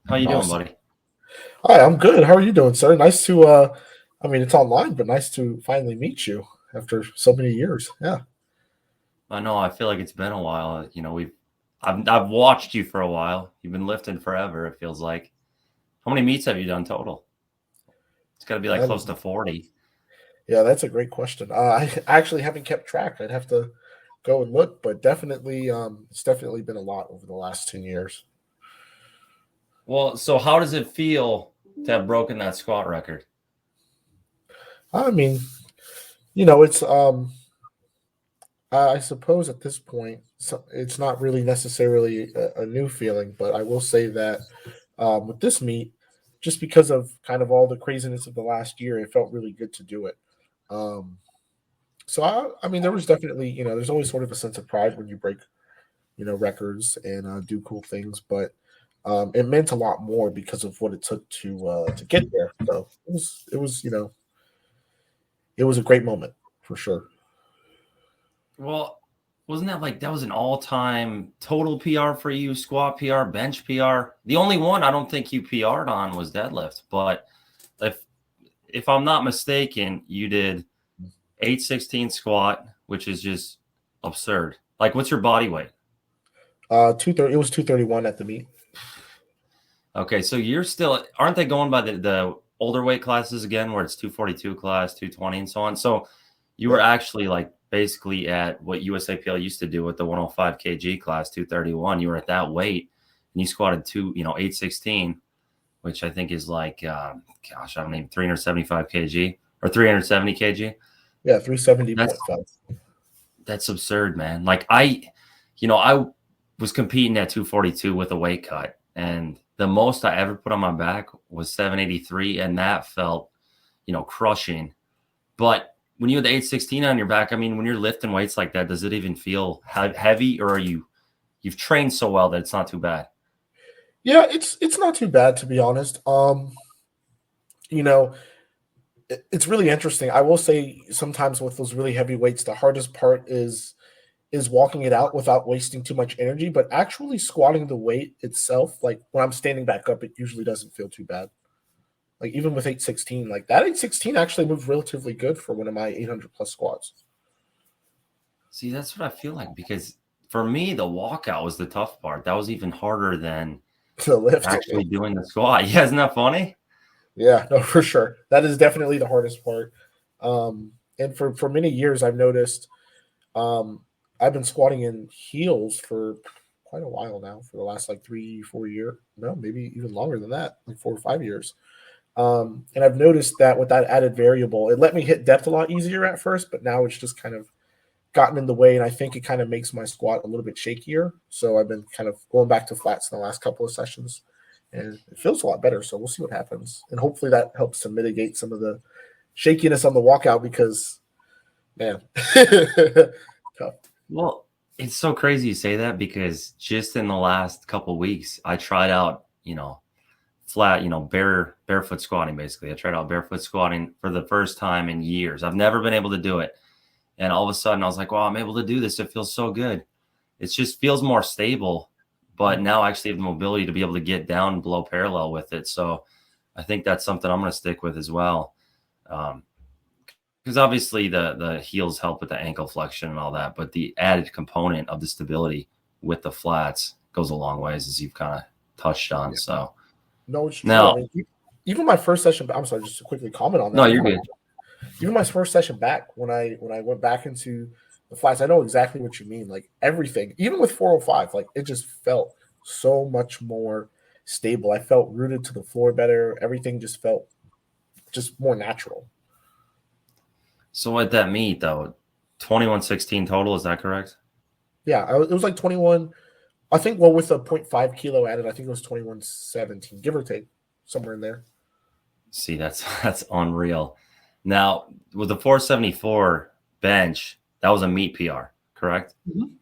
How you doing, Awesome. buddy? Hi, I'm good. How are you doing, sir? Nice to I mean it's online, but nice to finally meet you after so many years. Yeah. I know I feel like it's been a while. I've watched you for a while. You've been lifting forever, it feels like. How many meets have you done total? It's got to be like That close is to 40. yeah, that's a great question. I actually haven't kept track. I'd have to go and look, but definitely it's definitely been a lot over the last 10 years. Well, so how does it feel to have broken that squat record? I mean, it's I suppose at this point it's not really necessarily a new feeling, but I will say that with this meet, just because of kind of all the craziness of the last year, it felt really good to do it. Um, so I mean, there was definitely, there's always sort of a sense of pride when you break, records and do cool things, but it meant a lot more because of what it took to get there. So it was a great moment for sure. Well, wasn't that was an all-time total PR for you, squat PR, bench PR? The only one I don't think you PR'd on was deadlift, but if if I'm not mistaken, you did 816 squat, which is just absurd. Like, what's your body weight? 230. It was 231 at the meet. Okay, so you're still aren't they going by the older weight classes again, where it's 242 class, 220, and so on? So you were Yep. actually like basically at what USAPL used to do with the 105 kg class, 231. You were at that weight, and you squatted 816, which I think is like, gosh, I don't even 375 kg or 370 kg. Yeah, That's 370.5. that's absurd, man. I was competing at 242 with a weight cut, and the most I ever put on my back was 783, and that felt, crushing. But when you had the 816 on your back, I mean, when you're lifting weights like that, does it even feel heavy, or you've trained so well that it's not too bad? Yeah, it's not too bad to be honest. You know, it's really interesting. I will say sometimes with those really heavy weights, the hardest part is walking it out without wasting too much energy, but actually squatting the weight itself, like when I'm standing back up, it usually doesn't feel too bad. Like even with 816, like that 816 actually moved relatively good for one of my 800 plus squats. See, that's what I feel like, because for me, the walkout was the tough part. That was even harder than To lift. actually doing the squat. Yeah, isn't that funny? Yeah, no, for sure. That is definitely the hardest part. And for many years, I've noticed um, I've been squatting in heels for quite a while now, for the last like 3, 4 years. No, maybe even longer than that, like 4 or 5 years. And I've noticed that with that added variable, it let me hit depth a lot easier at first, but now it's just kind of gotten in the way. And I think it kind of makes my squat a little bit shakier. So I've been kind of going back to flats in the last couple of sessions and it feels a lot better. So we'll see what happens. And hopefully that helps to mitigate some of the shakiness on the walkout because, man, tough. Well, it's so crazy you say that, because just in the last couple of weeks, I tried out, flat, barefoot squatting, basically. I tried out barefoot squatting for the first time in years. I've never been able to do it. And all of a sudden I was like, wow, I'm able to do this. It feels so good. It just feels more stable, but now I actually have the mobility to be able to get down below parallel with it. So I think that's something I'm going to stick with as well. Because obviously the heels help with the ankle flexion and all that, but the added component of the stability with the flats goes a long ways, as you've kind of touched on. Yeah. So No, it's true. I now, mean, even my first session, I'm sorry, just to quickly comment on no, that. you're good. Even my first session back when I went back into the flats, I know exactly what you mean. Like everything, even with 405, like it just felt so much more stable. I felt rooted to the floor better. Everything just felt just more natural. So at that meet though, 2116 total, is that correct? Yeah, it was like 21. I think, well, with a zero point 0.5 kilo added, I think it was 2117, give or take, somewhere in there. See, that's unreal. Now, with the 474 bench, that was a meet PR, correct? Mhm.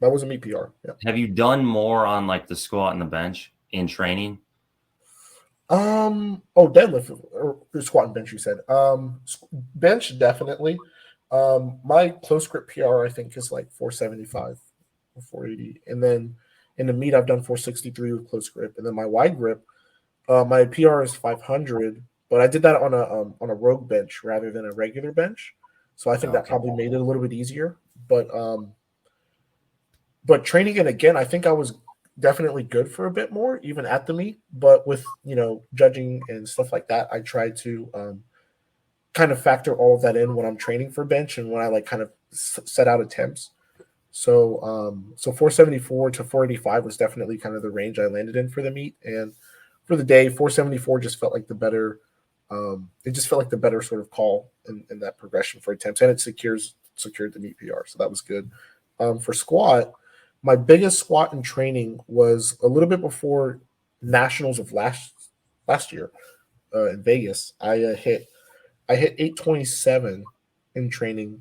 That was a meet PR. Yeah. Have you done more on like the squat and the bench in training? Oh, deadlift or squat and bench, you said. Bench definitely. My close grip PR I think is like 475 or 480, and then in the meet I've done 463 with close grip, and then my wide grip My PR is 500, but I did that on a rogue bench rather than a regular bench, so I think that Okay. probably made it a little bit easier. But training it again, I think I was definitely good for a bit more, even at the meet. But with judging and stuff like that, I try to kind of factor all of that in when I'm training for bench and when I like kind of set out attempts. So 474 to 485 was definitely kind of the range I landed in for the meet, and for the day, 474 just felt like the better. It just felt like the better sort of call in that progression for attempts, and it secured the meet PR, so that was good. For squat, my biggest squat in training was a little bit before nationals of last year in Vegas. I hit 827 in training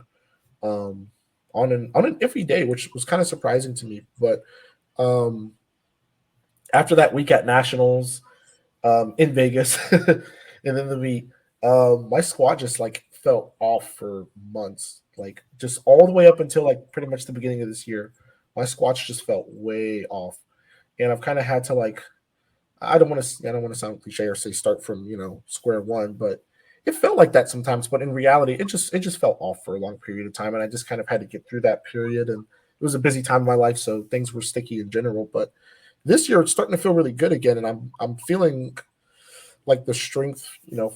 um, on an iffy day, which was kind of surprising to me. But um, after that week at nationals in Vegas, and then the meet, my squat just like felt off for months, like just all the way up until like pretty much the beginning of this year. My squats just felt way off, and I've kind of had to like I don't want to sound cliche or say start from square one, but it felt like that sometimes. But in reality, it just felt off for a long period of time, and I just kind of had to get through that period. And it was a busy time in my life, so things were sticky in general. But this year, it's starting to feel really good again, and I'm feeling like the strength,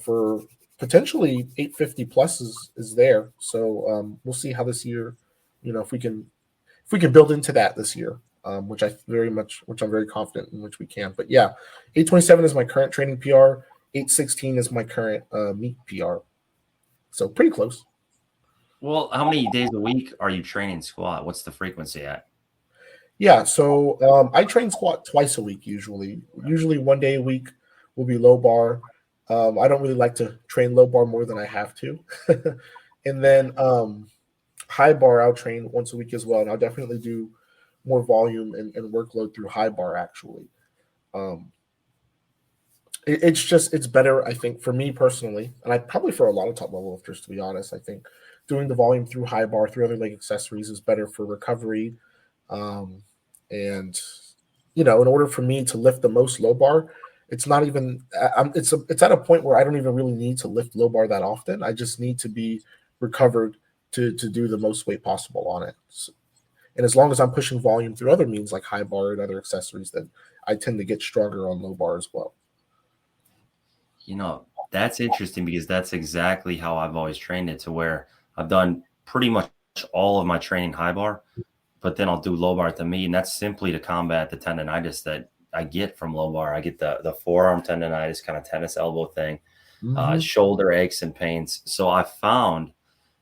for potentially 850 plus is there. So we'll see how this year, if we can build into that this year, which I'm very confident in which we can. But yeah, 827 is my current training PR. 816 is my current meet PR. So pretty close. Well, how many days a week are you training squat? What's the frequency at? Yeah, so I train squat twice a week usually. Usually one day a week will be low bar. I don't really like to train low bar more than I have to. And then high bar I'll train once a week as well, and I'll definitely do more volume and workload through high bar actually. Um, it's better, I think, for me personally, and I probably for a lot of top level lifters, to be honest. I think doing the volume through high bar through other leg accessories is better for recovery. Um, and in order for me to lift the most low bar, it's not even. It's at a point where I don't even really need to lift low bar that often. I just need to be recovered to do the most weight possible on it. So, and as long as I'm pushing volume through other means like high bar and other accessories, then I tend to get stronger on low bar as well. That's interesting because that's exactly how I've always trained it, to where I've done pretty much all of my training high bar, but then I'll do low bar at the meet, and that's simply to combat the tendonitis that I get from low bar. I get the forearm tendonitis, kind of tennis elbow thing, Mm-hmm. shoulder aches and pains. So I found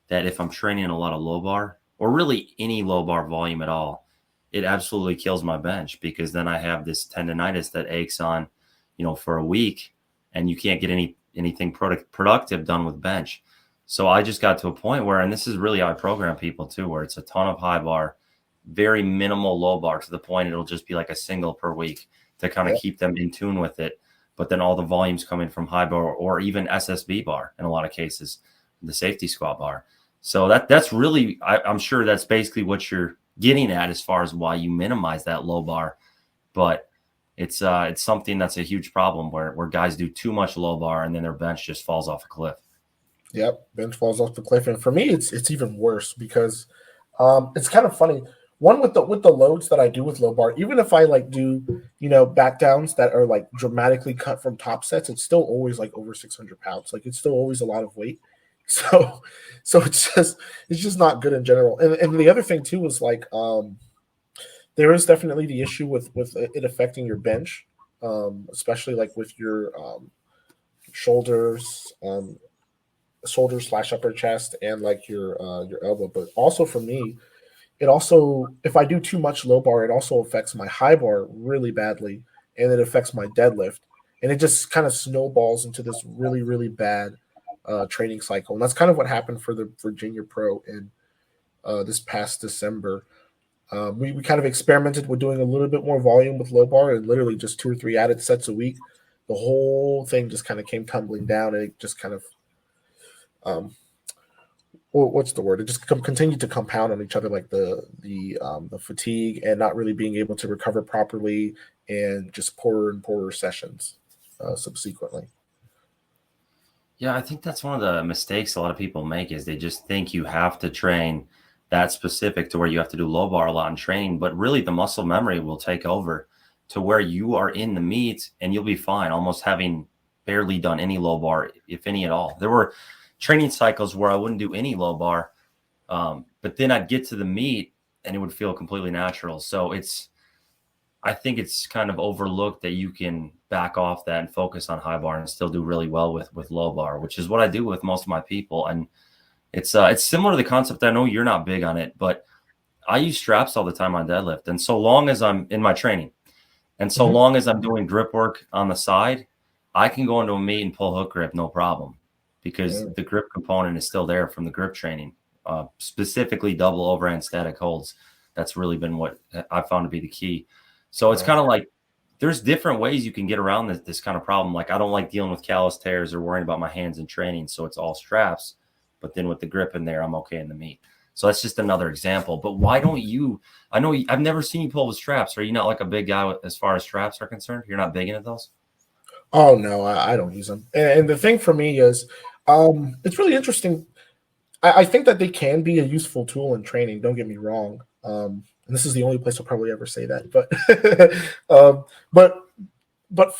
that if I'm training a lot of low bar, or really any low bar volume at all, it absolutely kills my bench, because then I have this tendonitis that aches on, for a week, and you can't get anything productive done with bench. So I just got to a point where, and this is really how I program people too, where it's a ton of high bar, very minimal low bar, to the point it'll just be like a single per week to kind of Yeah. keep them in tune with it. But then all the volumes coming from high bar, or even SSB bar in a lot of cases, the safety squat bar. So that's really, I'm sure that's basically what you're getting at as far as why you minimize that low bar. But it's something that's a huge problem where guys do too much low bar and then their bench just falls off a cliff. Yep, bench falls off the cliff, and for me, it's even worse because it's kind of funny. One with the loads that I do with low bar, even if I like do back downs that are like dramatically cut from top sets, it's still always like over 600 pounds. Like it's still always a lot of weight. So so it's just not good in general. And the other thing too is like there is definitely the issue with it affecting your bench, especially like with your shoulders. Shoulder slash upper chest and like your elbow. But also for me, it also, if I do too much low bar, it also affects my high bar really badly, and it affects my deadlift, and it just kind of snowballs into this really really bad training cycle. And that's kind of what happened for the Virginia Pro in this past December. We kind of experimented with doing a little bit more volume with low bar, and literally just 2 or 3 added sets a week. The whole thing just kind of came tumbling down, and it just kind of um, what's the word? It just continued to compound on each other, like the fatigue and not really being able to recover properly, and just poorer and poorer sessions. subsequently. Yeah, I think that's one of the mistakes a lot of people make is they just think you have to train that specific to where you have to do low bar a lot in training, but really the muscle memory will take over to where you are in the meet and you'll be fine, almost having barely done any low bar, if any at all. There were training cycles where I wouldn't do any low bar, but then I'd get to the meet and it would feel completely natural. So I think it's kind of overlooked that you can back off that and focus on high bar and still do really well with low bar, which is what I do with most of my people. And it's similar to the concept. I know you're not big on it, but I use straps all the time on deadlift. And so long as I'm in my training and so long as I'm doing grip work on the side, I can go into a meet and pull hook grip, no problem, because the grip component is still there from the grip training, specifically double overhand static holds. That's really been what I found to be the key. So it's kind of like there's different ways you can get around this kind of problem. Like I don't like dealing with callus tears or worrying about my hands in training. So it's all straps. But then with the grip in there, I'm okay in the meet. So that's just another example. But why don't you – I know I've never seen you pull with straps. Are you not like a big guy as far as straps are concerned? You're not big into those? Oh, no, I don't use them. And the thing for me is it's really interesting. I think that they can be a useful tool in training. Don't get me wrong. And this is the only place I'll probably ever say that. But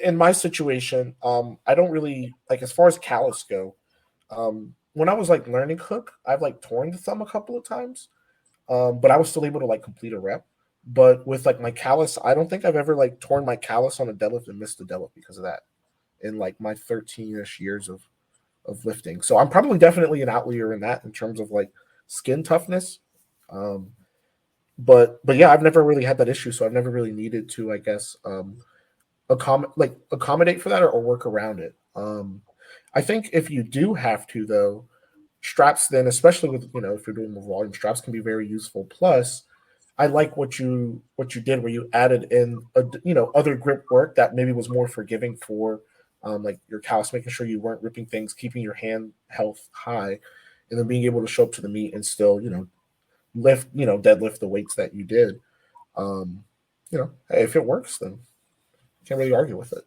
in my situation, I don't really – like as far as callus go, when I was like learning hook, I've like torn the thumb a couple of times, but I was still able to like complete a rep. But with like my callus, I don't think I've ever like torn my callus on a deadlift and missed a deadlift because of that in like my 13-ish years of lifting. So I'm probably definitely an outlier in that in terms of like skin toughness. But yeah, I've never really had that issue, so I've never really needed to, I guess, accommodate for that or work around it. I think if you do have to, though, straps then, especially with, if you're doing more volume, straps can be very useful. Plus, I like what you did where you added in, other grip work that maybe was more forgiving for like your callus, making sure you weren't ripping things, keeping your hand health high, and then being able to show up to the meet and still, lift, deadlift the weights that you did. Hey, if it works, then you can't really argue with it.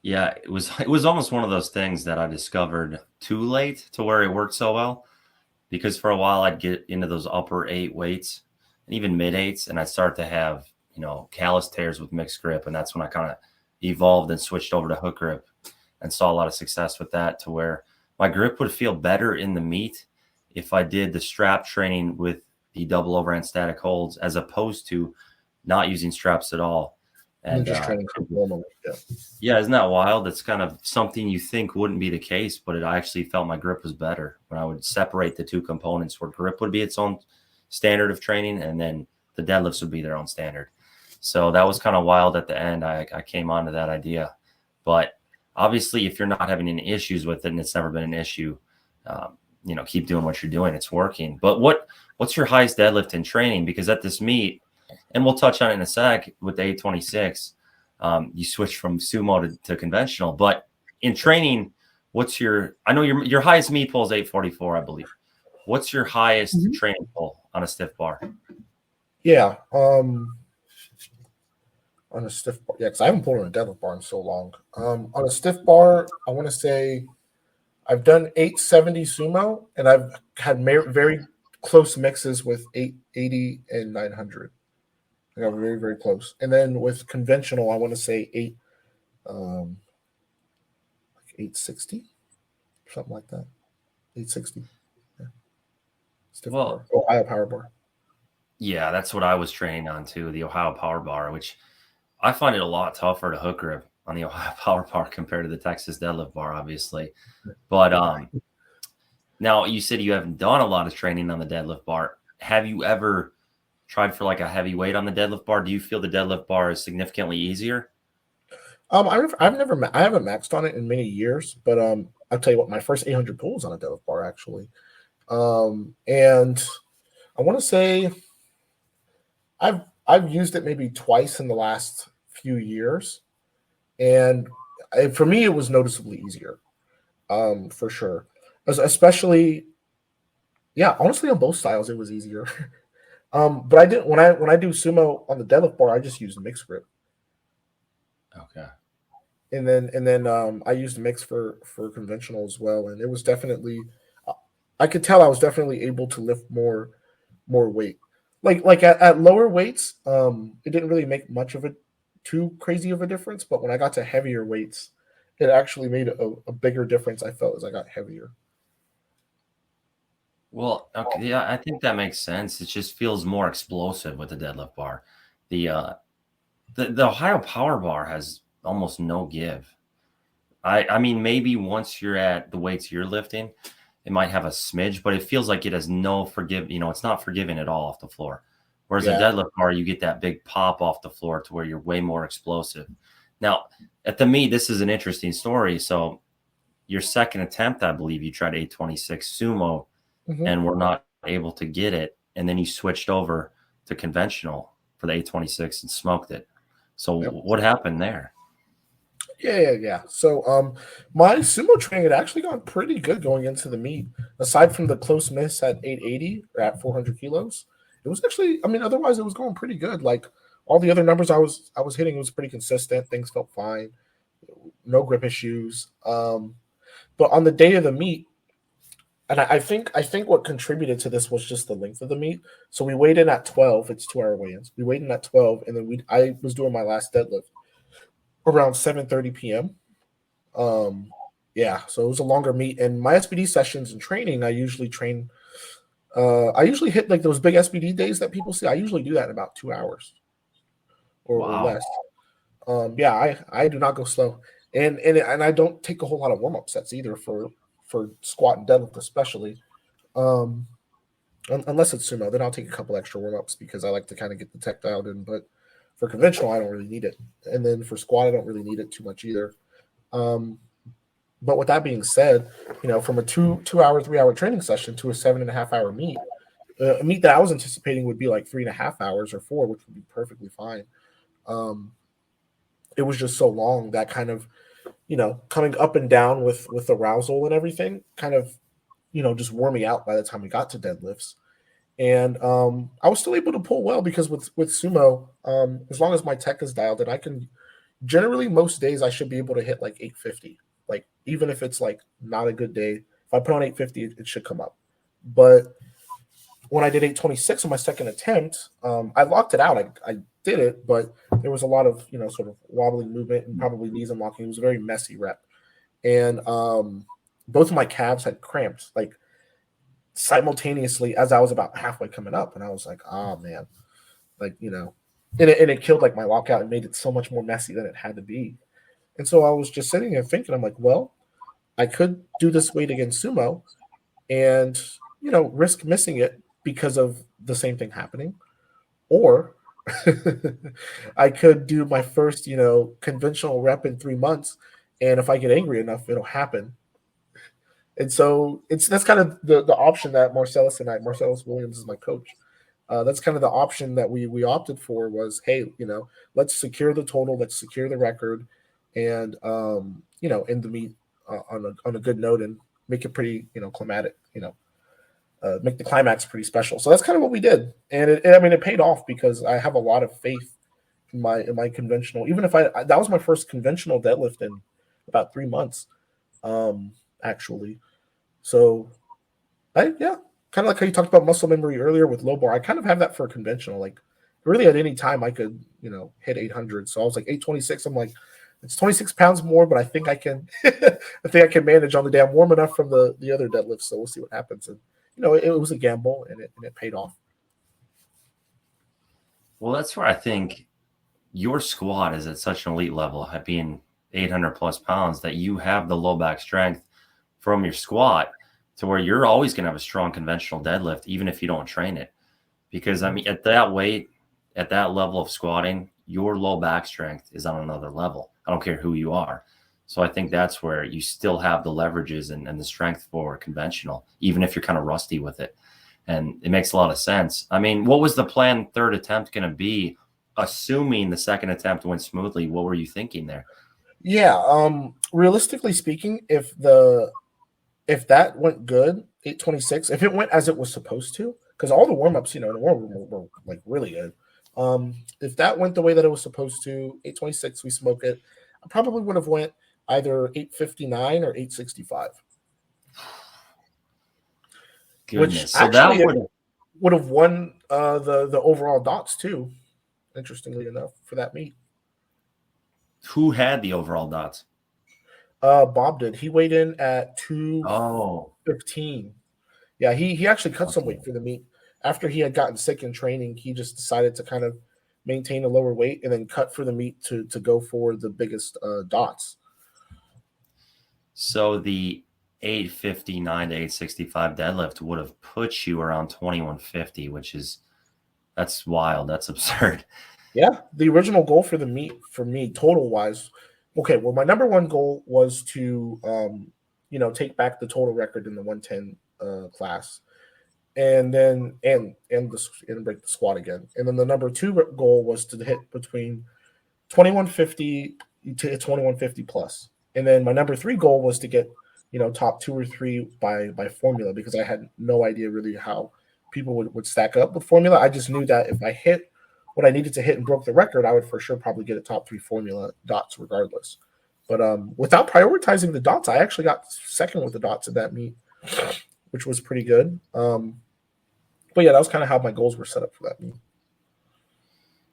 Yeah, it was almost one of those things that I discovered too late to where it worked so well, because for a while I'd get into those upper 8 weights and even mid 8s, and I'd start to have, callus tears with mixed grip. And that's when I kind of evolved and switched over to hook grip and saw a lot of success with that, to where my grip would feel better in the meet if I did the strap training with the double overhand static holds as opposed to not using straps at all. And just training normally. Yeah, isn't that wild? It's kind of something you think wouldn't be the case, but I actually felt my grip was better when I would separate the two components, where grip would be its own standard of training and then the deadlifts would be their own standard. So that was kind of wild at the end. I came onto that idea. But obviously, if you're not having any issues with it and it's never been an issue, keep doing what you're doing. It's working. But what's your highest deadlift in training? Because at this meet, and we'll touch on it in a sec with the 826, you switch from sumo to conventional. But in training, I know your highest meet pull is 844, I believe. What's your highest training pull on a stiff bar? Yeah. On a stiff bar. Yeah, because I haven't pulled on a deadlift bar in so long. On a stiff bar, I want to say I've done 870 sumo, and I've had very close mixes with 880 and 900. I got very, very close. And then with conventional, I want to say 860, something like that. 860. Yeah. Stiff bar. Ohio power bar. Yeah, that's what I was training on too, the Ohio power bar, which I find it a lot tougher to hook grip on the Ohio power bar compared to the Texas deadlift bar, obviously. But now you said you haven't done a lot of training on the deadlift bar. Have you ever tried for like a heavy weight on the deadlift bar? Do you feel the deadlift bar is significantly easier? I haven't maxed on it in many years, but I'll tell you what, my first 800 pulls on a deadlift bar actually, and I want to say I've used it maybe twice in the last few years, and for me it was noticeably easier, for sure. Especially, yeah, honestly on both styles it was easier. But I didn't when I do sumo on the deadlift bar, I just use mixed grip. Okay. Okay. And then I used mix for conventional as well, and it was definitely, I could tell I was definitely able to lift more weight. Like at lower weights, it didn't really make much of a too crazy of a difference, but when I got to heavier weights, it actually made a bigger difference. I felt as I got heavier. Well, okay, yeah, I think that makes sense. It just feels more explosive with the deadlift bar. The the Ohio Power Bar has almost no give. I mean, maybe once you're at the weights you're lifting, it might have a smidge, but it feels like it has no forgive. It's not forgiving at all off the floor. Whereas a Yeah, deadlift bar, you get that big pop off the floor to where you're way more explosive. Now, at the meet, this is an interesting story. So your second attempt, I believe, you tried 826 sumo hmm and were not able to get it, and then you switched over to conventional for the 826 and smoked it. So yep. what happened there? Yeah. So, my sumo training had actually gone pretty good going into the meet. Aside from the close miss at 880 or at 400 kilos, it was actually, I mean, otherwise it was going pretty good. Like all the other numbers I was hitting was pretty consistent. Things felt fine, no grip issues. But on the day of the meet, and I think what contributed to this was just the length of the meet. So we weighed in at 12. It's 2 hour weigh-ins. We weighed in at 12, and then I was doing my last deadlift around 7:30 p.m. Yeah, so it was a longer meet, and my SBD sessions and training, I usually train. I usually hit like those big SBD days that people see. I usually do that in about 2 hours or Wow. less. Yeah, I do not go slow, and I don't take a whole lot of warm up sets either for squat and deadlift especially. Um, unless it's sumo, then I'll take a couple extra warm ups because I like to kind of get the tech dialed in. But for conventional, I don't really need it, and then for squat, I don't really need it too much either. Um, but with that being said, from a 2 hour 3 hour training session to a 7.5 hour meet, a meet that I was anticipating would be like 3.5 hours or 4, which would be perfectly fine. Um, it was just so long that kind of coming up and down with arousal and everything kind of just wore me out by the time we got to deadlifts. And I was still able to pull well because with sumo, as long as my tech is dialed in, I can generally most days I should be able to hit like 850. Like even if it's like not a good day, if I put on 850, it should come up. But when I did 826 on my second attempt, I locked it out. I did it, but there was a lot of sort of wobbling movement and probably knees unlocking. It was a very messy rep, and both of my calves had cramped like simultaneously as I was about halfway coming up, and I was like, oh man, like and it killed like my lockout and made it so much more messy than it had to be. And so I was just sitting there thinking, I'm like, well, I could do this weight against sumo and risk missing it because of the same thing happening, or I could do my first conventional rep in 3 months, and if I get angry enough, it'll happen. And so that's kind of the option that Marcellus Williams is my coach. That's kind of the option that we opted for was, hey, let's secure the total, let's secure the record, and end the meet on a good note and make it pretty climatic, make the climax pretty special. So that's kind of what we did, and it paid off because I have a lot of faith in my conventional. Even if that was my first conventional deadlift in about 3 months, actually. So yeah, kind of like how you talked about muscle memory earlier with low bar. I kind of have that for conventional. Like really at any time I could hit 800. So I was like 826. I'm like it's 26 pounds more, but I think I can I think I can manage on the day. I'm warm enough from the other deadlifts, so we'll see what happens. And it was a gamble, and it paid off. Well, that's where I think your squat is at such an elite level at being 800 plus pounds that you have the low back strength from your squat to where you're always going to have a strong conventional deadlift, even if you don't train it. Because I mean, at that weight, at that level of squatting, your low back strength is on another level. I don't care who you are. So I think that's where you still have the leverages and the strength for conventional, even if you're kind of rusty with it. And it makes a lot of sense. I mean, what was the planned third attempt going to be? Assuming the second attempt went smoothly, what were you thinking there? Yeah, realistically speaking, if that went good, 826, if it went as it was supposed to, because all the warm-ups, in the were like really good. If that went the way that it was supposed to, 826, we smoke it. I probably would have went either 859 or 865. Which Goodness. So that actually would have won the overall dots too, interestingly enough, for that meet. who had the overall dots? Bob did. He weighed in at 215. Oh, Yeah, he actually cut some okay. weight for the meet. After he had gotten sick in training, he just decided to kind of maintain a lower weight and then cut for the meet to go for the biggest dots. So the 859 to 865 deadlift would have put you around 2150, that's wild. That's absurd. Yeah, the original goal for the meet for me, total wise, okay. Well, my number one goal was to, take back the total record in the 110 class, and then and break the squat again. And then the number two goal was to hit between 2150 to 2150 plus. And then my number three goal was to get top 2 or 3 by formula, because I had no idea really how people would stack up with formula. I just knew that if I hit what I needed to hit and broke the record, I would for sure probably get a top 3 formula dots regardless. But without prioritizing the dots, I actually got second with the dots at that meet, which was pretty good. But yeah, that was kind of how my goals were set up for that meet.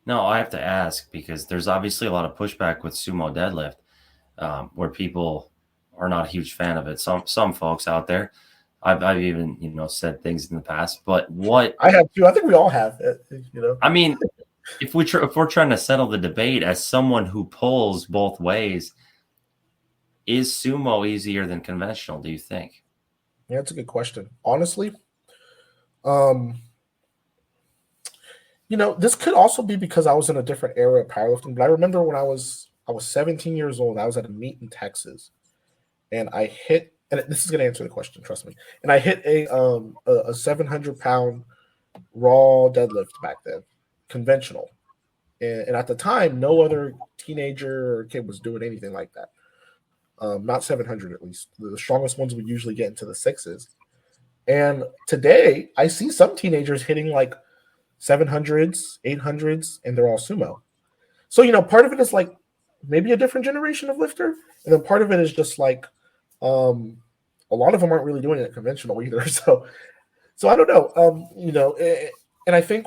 No, I have to ask because there's obviously a lot of pushback with sumo deadlift, where people are not a huge fan of it. Some folks out there, I've even said things in the past. But what I have too. I think we all have. I mean, if we're trying to settle the debate, as someone who pulls both ways, is sumo easier than conventional? Do you think? Yeah, that's a good question. Honestly, this could also be because I was in a different era of powerlifting. But I remember when I was 17 years old, I was at a meet in Texas, and I hit. And this is going to answer the question, trust me. And I hit a 700-pound raw deadlift back then, conventional. And at the time, no other teenager or kid was doing anything like that. Not 700 at least. The strongest ones would usually get into the 6s. And today, I see some teenagers hitting like 700s, 800s, and they're all sumo. So, part of it is like maybe a different generation of lifter. And then part of it is just like a lot of them aren't really doing it conventional either. So I don't know. And I think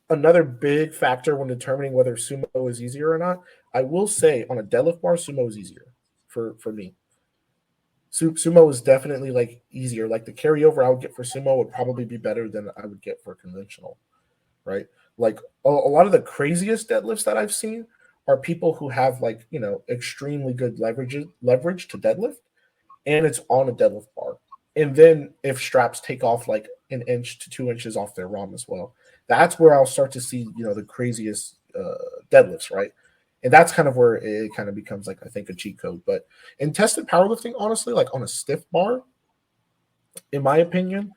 another big factor when determining whether sumo is easier or not, I will say on a deadlift bar, sumo is easier for me. Sumo is definitely like easier. Like the carryover I would get for sumo would probably be better than I would get for conventional, right? Like a lot of the craziest deadlifts that I've seen are people who have like, extremely good leverage to deadlift, and it's on a deadlift bar. And then if straps take off like an inch to 2 inches off their ROM as well, that's where I'll start to see, the craziest deadlifts, right? And that's kind of where it kind of becomes like, I think, a cheat code. But in tested powerlifting, honestly, like on a stiff bar, in my opinion,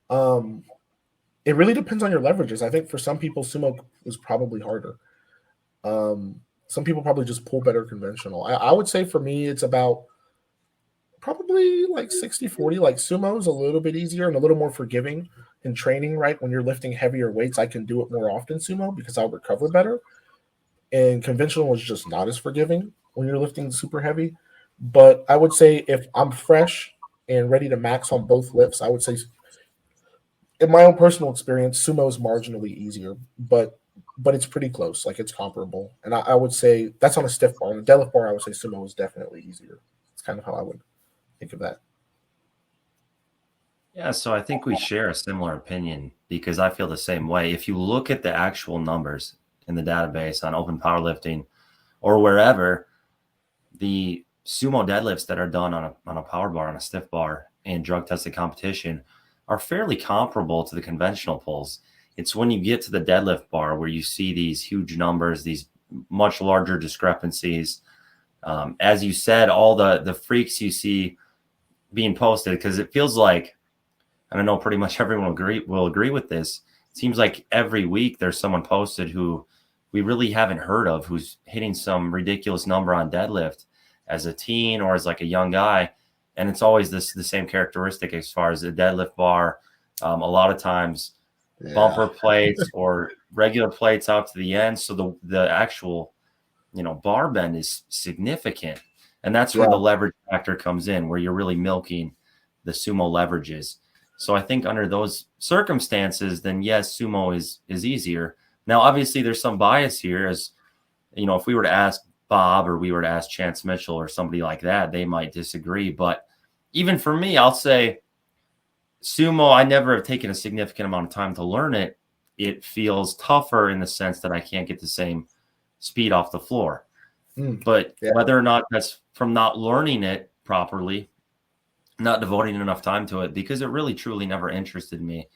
it really depends on your leverages. I think for some people, sumo is probably harder. Some people probably just pull better conventional. I would say for me, it's about probably like 60-40. Like sumo is a little bit easier and a little more forgiving in training, right? When you're lifting heavier weights, I can do it more often sumo because I'll recover better. And conventional is just not as forgiving when you're lifting super heavy. But I would say if I'm fresh and ready to max on both lifts, I would say in my own personal experience, sumo is marginally easier, but it's pretty close. Like it's comparable. And I would say that's on a stiff bar. On a deadlift bar, I would say sumo is definitely easier. It's kind of how I would think of that. Yeah, so I think we share a similar opinion because I feel the same way. If you look at the actual numbers in the database on open powerlifting or wherever, the sumo deadlifts that are done on a power bar, on a stiff bar in drug tested competition are fairly comparable to the conventional pulls. It's when you get to the deadlift bar where you see these huge numbers, these much larger discrepancies. As you said, all the freaks you see being posted, because it feels like, and I know pretty much everyone will agree with this, it seems like every week there's someone posted who we really haven't heard of, who's hitting some ridiculous number on deadlift as a teen or as like a young guy. And it's always the same characteristic as far as the deadlift bar. A lot of times bumper plates or regular plates out to the end. So the actual bar bend is significant. And that's where Yeah. the leverage factor comes in, where you're really milking the sumo leverages. So I think under those circumstances, then yes, sumo is easier. Now, obviously, there's some bias here, as if we were to ask Bob or we were to ask Chance Mitchell or somebody like that, they might disagree. But even for me, I'll say sumo, I never have taken a significant amount of time to learn it. It feels tougher in the sense that I can't get the same speed off the floor. But whether or not that's from not learning it properly, not devoting enough time to it, because it really truly never interested me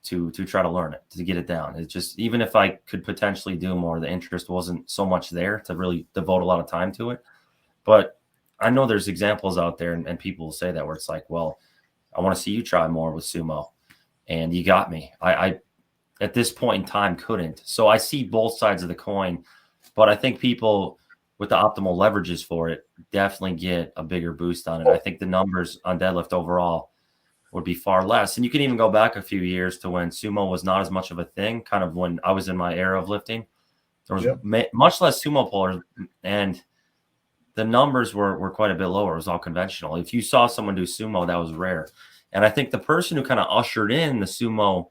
to try to learn it, to get it down. It's just, even if I could potentially do more, the interest wasn't so much there to really devote a lot of time to it. But I know there's examples out there, and people will say that, where it's like, well, I want to see you try more with sumo, and you got me. I at this point in time couldn't. So I see both sides of the coin, but I think people with the optimal leverages for it definitely get a bigger boost on it. I think the numbers on deadlift overall would be far less. And you can even go back a few years to when sumo was not as much of a thing, kind of when I was in my era of lifting. There was much less sumo pullers, and the numbers were quite a bit lower. It was all conventional. If you saw someone do sumo, that was rare. And I think the person who kind of ushered in the sumo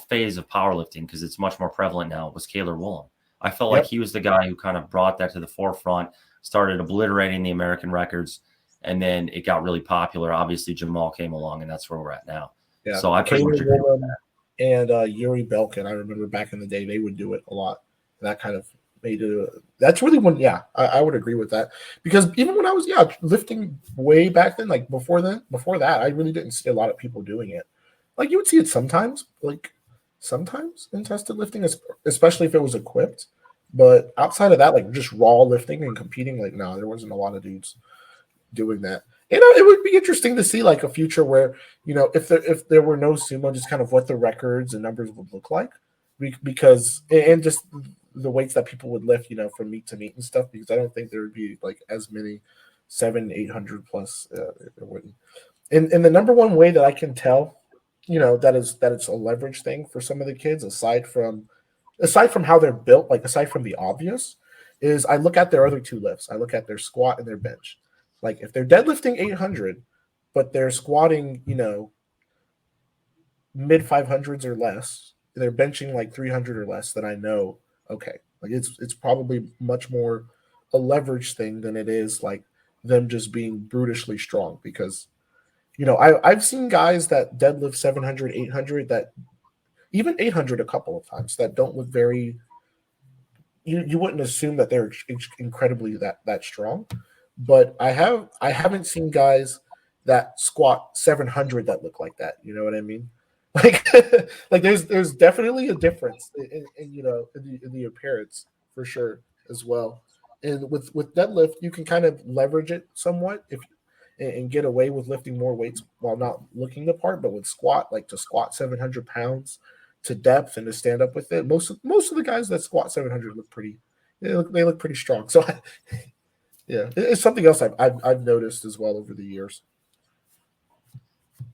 phase of powerlifting, because it's much more prevalent now, was Kaylor Woolham. I felt like he was the guy who kind of brought that to the forefront, started obliterating the American records, and then it got really popular. Obviously, Jamal came along, and that's where we're at now. Yeah. So I pretty much agree with that. And Yuri Belkin, I remember back in the day, they would do it a lot. That kind of made it. That's really when, I would agree with that, because even when I was lifting way back then, like before that, I really didn't see a lot of people doing it. Like you would see it sometimes in tested lifting, especially if it was equipped. But outside of that, like just raw lifting and competing, like no, there wasn't a lot of dudes doing that. And it would be interesting to see like a future where, if there were no sumo, just kind of what the records and numbers would look like, because and just the weights that people would lift, from meet to meet and stuff, because I don't think there would be like as many 700-800 plus. There wouldn't. And the number one way that I can tell, that it's a leverage thing for some of the kids, aside from how they're built, like aside from the obvious, is I look at their other two lifts. I look at their squat and their bench. Like if they're deadlifting 800, but they're squatting, mid 500s or less, they're benching like 300 or less, then I know, okay, like it's probably much more a leverage thing than it is like them just being brutishly strong. Because, I've seen guys that deadlift 700, 800, that even 800 a couple of times, that don't look very. You wouldn't assume that they're incredibly that strong, but I haven't seen guys that squat 700 that look like that. You know what I mean? Like, like there's definitely a difference in the appearance for sure as well. And with deadlift, you can kind of leverage it somewhat and get away with lifting more weights while not looking the part. But with squat, like to squat 700 pounds to depth and to stand up with it, most of the guys that squat 700 look pretty. They look pretty strong. So, it's something else I've noticed as well over the years.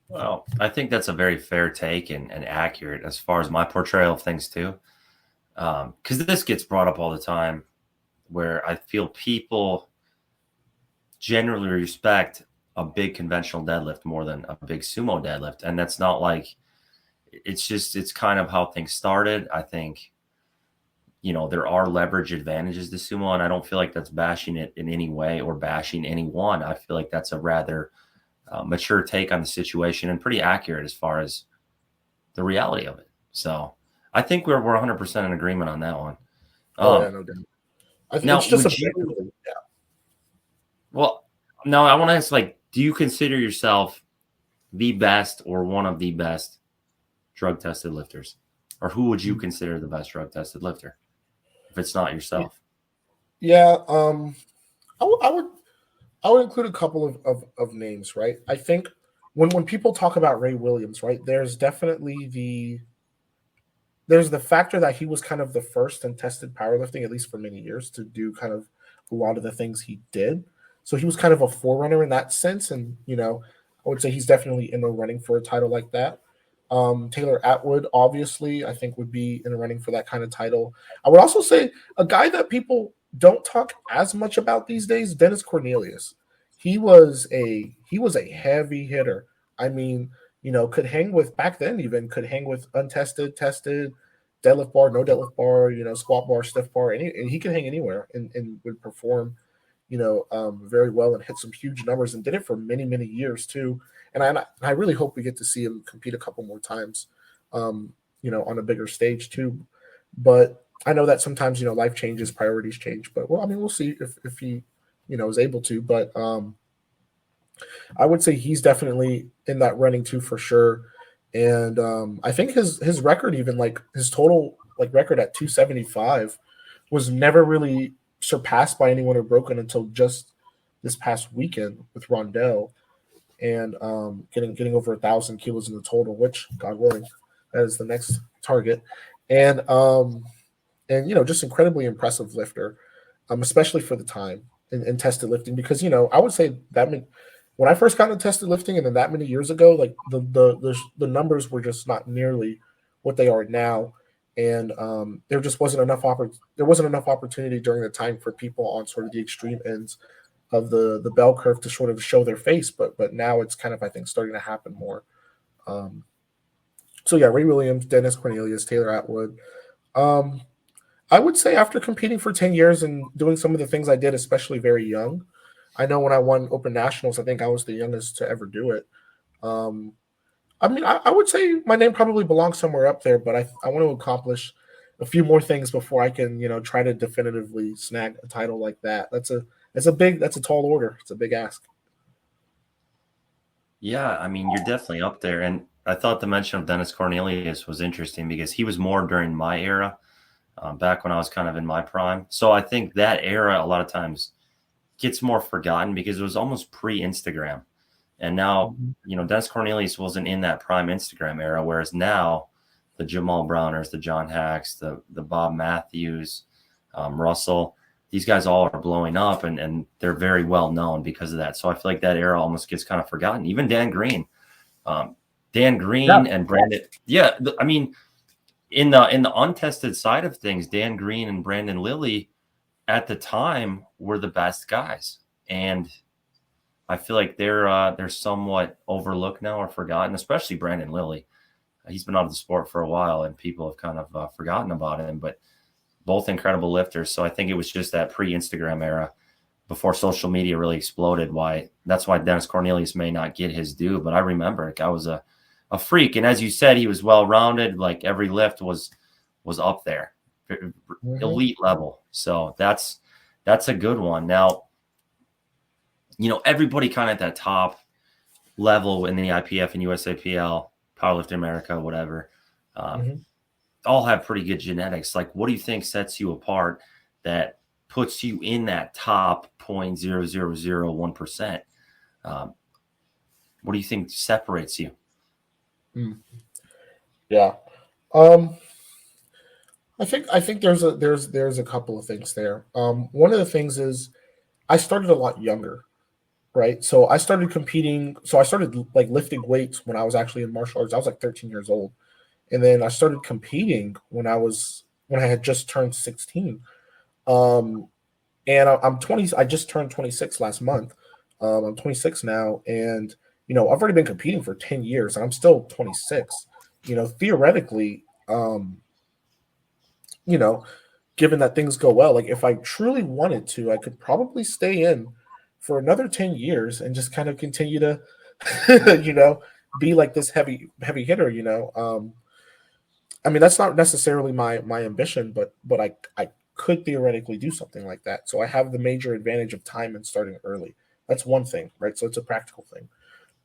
Well, I think that's a very fair take and accurate as far as my portrayal of things too. Because this gets brought up all the time, where I feel people generally respect a big conventional deadlift more than a big sumo deadlift. And that's not like, it's kind of how things started. I think, there are leverage advantages to sumo, and I don't feel like that's bashing it in any way or bashing anyone. I feel like that's a rather mature take on the situation and pretty accurate as far as the reality of it. So I think we're 100% in agreement on that one. No doubt. I think it's just Well, no, I want to ask, like, do you consider yourself the best or one of the best drug tested lifters? Or who would you consider the best drug tested lifter if it's not yourself? Yeah, I would include a couple of names, right? I think when people talk about Ray Williams, right, there's definitely there's the factor that he was kind of the first in tested powerlifting, at least for many years, to do kind of a lot of the things he did. So he was kind of a forerunner in that sense. And, I would say he's definitely in the running for a title like that. Taylor Atwood, obviously, I think would be in the running for that kind of title. I would also say a guy that people don't talk as much about these days, Dennis Cornelius. He was a heavy hitter. I mean, could hang with back then even could hang with untested, tested, deadlift bar, no deadlift bar, squat bar, stiff bar, and he could hang anywhere and would perform, very well and hit some huge numbers and did it for many, many years too. And I really hope we get to see him compete a couple more times, on a bigger stage too. But I know that sometimes, life changes, priorities change. But well, I mean, we'll see if he, is able to. But I would say he's definitely in that running too for sure. And I think his record, even like his total record at 275, was never really surpassed by anyone or broken until just this past weekend with Rondell, and getting over 1,000 kilos in the total, which God willing, that is the next target. And just incredibly impressive lifter, especially for the time in tested lifting, because I would say that when I first got into tested lifting, and then that many years ago, like the numbers were just not nearly what they are now, and there just wasn't enough opportunity during the time for people on sort of the extreme ends of the bell curve to sort of show their face, but now it's kind of, I think, starting to happen more. So yeah, Ray Williams, Dennis Cornelius, Taylor Atwood. I would say after competing for 10 years and doing some of the things I did, especially very young, I know when I won Open Nationals, I think I was the youngest to ever do it. I mean, I would say my name probably belongs somewhere up there, but I want to accomplish a few more things before I can, try to definitively snag a title like that. That's a tall order. It's a big ask. Yeah, I mean, you're definitely up there. And I thought the mention of Dennis Cornelius was interesting because he was more during my era, back when I was kind of in my prime. So I think that era a lot of times gets more forgotten because it was almost pre-Instagram. And now, Dennis Cornelius wasn't in that prime Instagram era, whereas now the Jamal Browners, the John Hacks, the Bob Matthews, Russell, these guys all are blowing up and they're very well known because of that. So I feel like that era almost gets kind of forgotten. Even Dan Green, and Brandon. Yeah. I mean, in the untested side of things, Dan Green and Brandon Lilly at the time were the best guys. And I feel like they're somewhat overlooked now or forgotten, especially Brandon Lilly. He's been out of the sport for a while and people have kind of forgotten about him, but both incredible lifters. So I think it was just that pre-Instagram era before social media really exploded. That's why Dennis Cornelius may not get his due, but I remember the guy was a freak. And as you said, he was well-rounded. Like every lift was up there, elite level. So that's a good one. Now, everybody kind of at that top level in the IPF and USAPL, Powerlifting America, whatever, all have pretty good genetics. Like, what do you think sets you apart that puts you in that top 0.0001%? What do you think separates you? Yeah. I think there's a couple of things there. One of the things is I started a lot younger, right? So I started competing. So I started like lifting weights when I was actually in martial arts. I was like 13 years old. And then I started competing when I had just turned 16. And I'm 20. I just turned 26 last month. I'm 26 now, and I've already been competing for 10 years, and I'm still 26. Theoretically, given that things go well, like if I truly wanted to, I could probably stay in for another 10 years and just kind of continue to, be like this heavy hitter. I mean, that's not necessarily my ambition, but I could theoretically do something like that. So I have the major advantage of time and starting early. That's one thing, right? So it's a practical thing.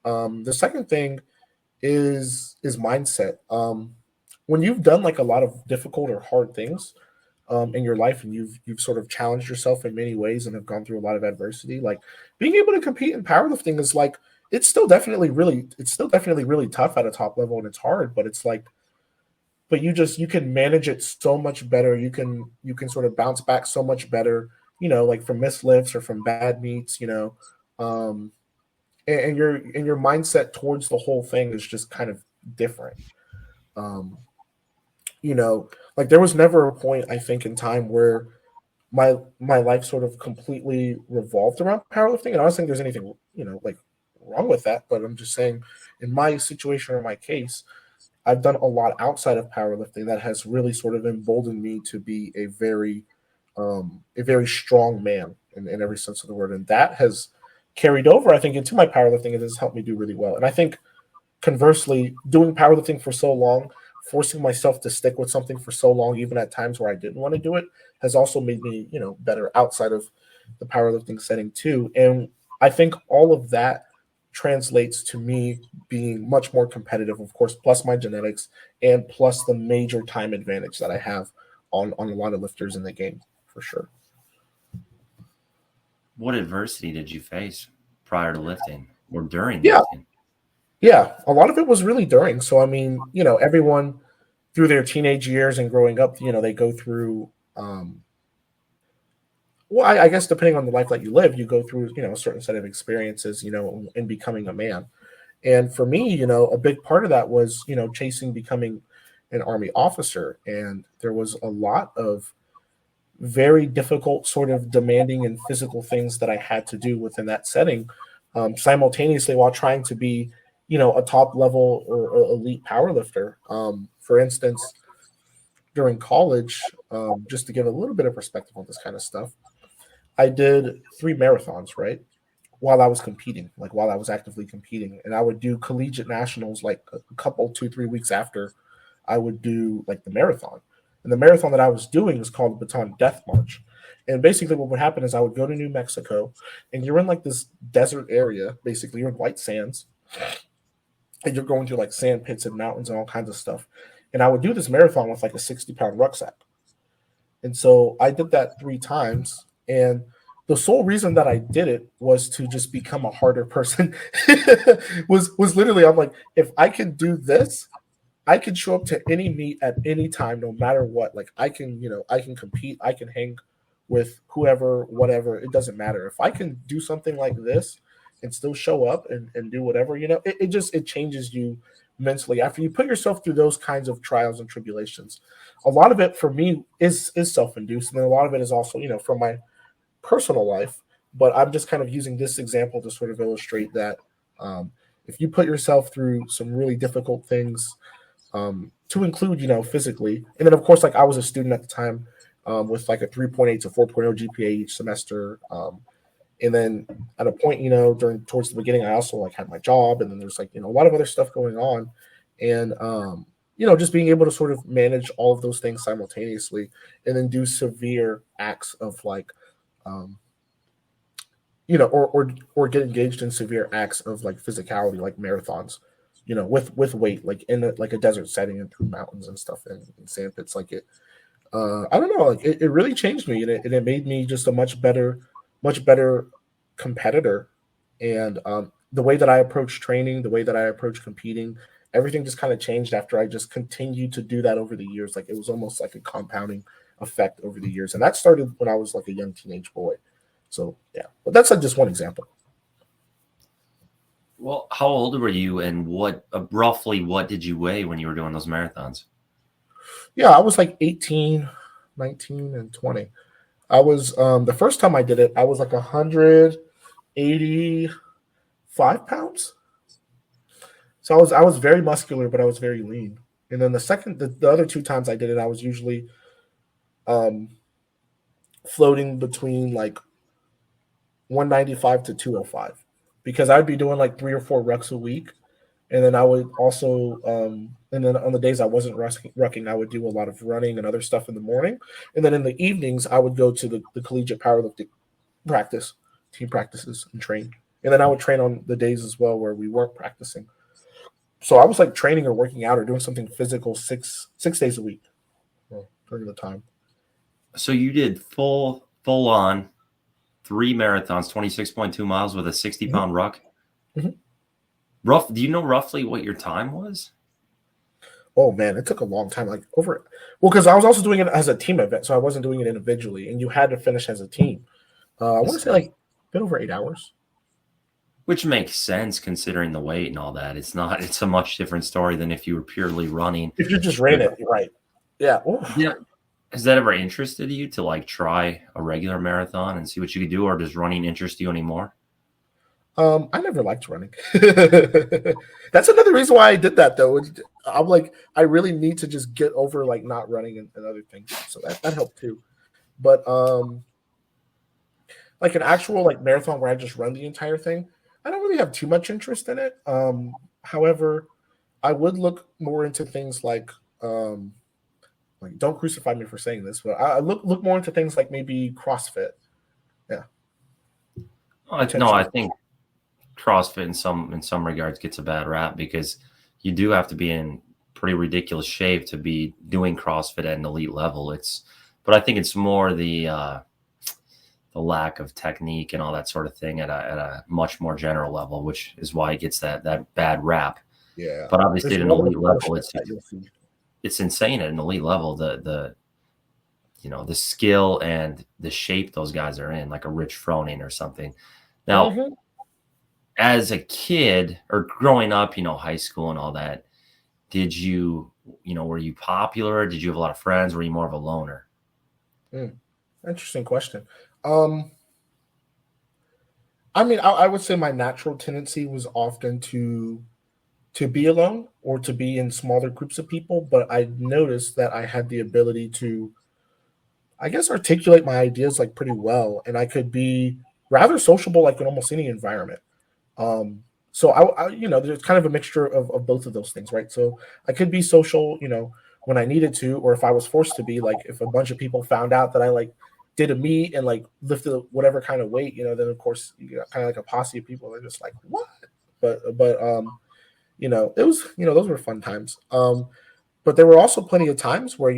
The second thing is mindset. When you've done like a lot of difficult or hard things in your life, and you've sort of challenged yourself in many ways and have gone through a lot of adversity, like being able to compete in powerlifting is like it's still definitely really tough at a top level, and it's hard, but it's like. But you can manage it so much better. You can sort of bounce back so much better, like from missed lifts or from bad meets, and your mindset towards the whole thing is just kind of different. Um, like there was never a point I think in time where my life sort of completely revolved around powerlifting. And I don't think there's anything like wrong with that, but I'm just saying in my situation or my case, I've done a lot outside of powerlifting that has really sort of emboldened me to be a very strong man in every sense of the word, and that has carried over, I think, into my powerlifting. It has helped me do really well, and I think conversely, doing powerlifting for so long, forcing myself to stick with something for so long, even at times where I didn't want to do it, has also made me, better outside of the powerlifting setting too. And I think all of that translates to me being much more competitive, of course, plus my genetics and plus the major time advantage that I have on a lot of lifters in the game, for sure. What adversity did you face prior to lifting or during Yeah. lifting? Yeah, a lot of it was really during. So, I mean, everyone through their teenage years and growing up, they go through, well, I guess depending on the life that you live, you go through, a certain set of experiences, in becoming a man. And for me, a big part of that was, chasing becoming an Army officer. And there was a lot of very difficult, sort of demanding and physical things that I had to do within that setting, simultaneously while trying to be, a top level or elite powerlifter. For instance, during college, just to give a little bit of perspective on this kind of stuff, I did 3 marathons, right? While I was competing, like while I was actively competing. And I would do collegiate nationals like a couple, 2, 3 weeks after I would do like the marathon. And the marathon that I was doing was called the Baton Death March. And basically what would happen is I would go to New Mexico and you're in like this desert area, basically you're in white sands and you're going through like sand pits and mountains and all kinds of stuff. And I would do this marathon with like a 60-pound rucksack. And so I did that 3 times. And the sole reason that I did it was to just become a harder person. was literally, I'm like, if I can do this, I can show up to any meet at any time, no matter what. Like I can, I can compete, I can hang with whoever, whatever, it doesn't matter. If I can do something like this and still show up and do whatever, it changes you mentally. After you put yourself through those kinds of trials and tribulations, a lot of it for me is self-induced. And then a lot of it is also, from my personal life. But I'm just kind of using this example to sort of illustrate that if you put yourself through some really difficult things, to include, physically. And then, of course, like I was a student at the time with like a 3.8 to 4.0 GPA each semester. And then at a point, towards the beginning, I also like had my job. And then there's like, a lot of other stuff going on. And, just being able to sort of manage all of those things simultaneously and then do severe acts of like, or get engaged in severe acts of like physicality, like marathons, with weight, like in a desert setting and through mountains and stuff and sand pits. Like it, I don't know, like it really changed me and it made me just a much better competitor. And the way that I approach training, the way that I approach competing, everything just kind of changed after I just continued to do that over the years. Like it was almost like a compounding effect over the years. And that started when I was like a young teenage boy. So yeah, but that's like just one example. Well, how old were you, and roughly what did you weigh when you were doing those marathons? Yeah, I was like 18, 19, and 20. I was the first time I did it, I was like 185 pounds. So I was very muscular, but I was very lean. And then the other 2 times I did it, I was usually floating between like 195 to 205 because I'd be doing like 3 or 4 rucks a week. And then I would also, and then on the days I wasn't rucking, I would do a lot of running and other stuff in the morning. And then in the evenings, I would go to the collegiate powerlifting team practices and train. And then I would train on the days as well where we weren't practicing. So I was like training or working out or doing something physical 6 days a week during the time. So you did full on 3 marathons, 26.2 miles with a 60-pound ruck. Mm-hmm. Do you know roughly what your time was? Oh man, it took a long time. Because I was also doing it as a team event, so I wasn't doing it individually, and you had to finish as a team. I want to say like a bit over 8 hours. Which makes sense considering the weight and all that. It's a much different story than if you were purely running. If you just ran it, right? Yeah. Yeah. Has that ever interested you to like try a regular marathon and see what you could do, or does running interest you anymore? I never liked running. That's another reason why I did that, though. I'm like, I really need to just get over like not running and other things, so that helped too. But like an actual like marathon where I just run the entire thing, I don't really have too much interest in it. However, I would look more into things like don't crucify me for saying this, but I look more into things like maybe CrossFit. Yeah, No, I potentially. think CrossFit in some regards gets a bad rap because you do have to be in pretty ridiculous shape to be doing CrossFit at an elite level. But I think it's more the lack of technique and all that sort of thing at a much more general level, which is why it gets that bad rap. Yeah, But obviously there's at a an level of elite level, punishment that you'll see. it's insane at an elite level. The skill and the shape those guys are in, like a Rich Froning or something. Now, Mm-hmm. as a kid or growing up, high school and all that, did were you popular? Did you have a lot of friends? Were you more of a loner? Interesting question. Um, I mean, I would say my natural tendency was often to be alone or to be in smaller groups of people, but I noticed that I had the ability to, I guess, articulate my ideas like pretty well, and I could be rather sociable, like in almost any environment. So there's kind of a mixture of both of those things, right? So I could be social, when I needed to, or if I was forced to be, like if a bunch of people found out that I like did a meet and like lifted whatever kind of weight, then of course you got kind of like a posse of people that are just like, what? But it was, those were fun times. But there were also plenty of times where,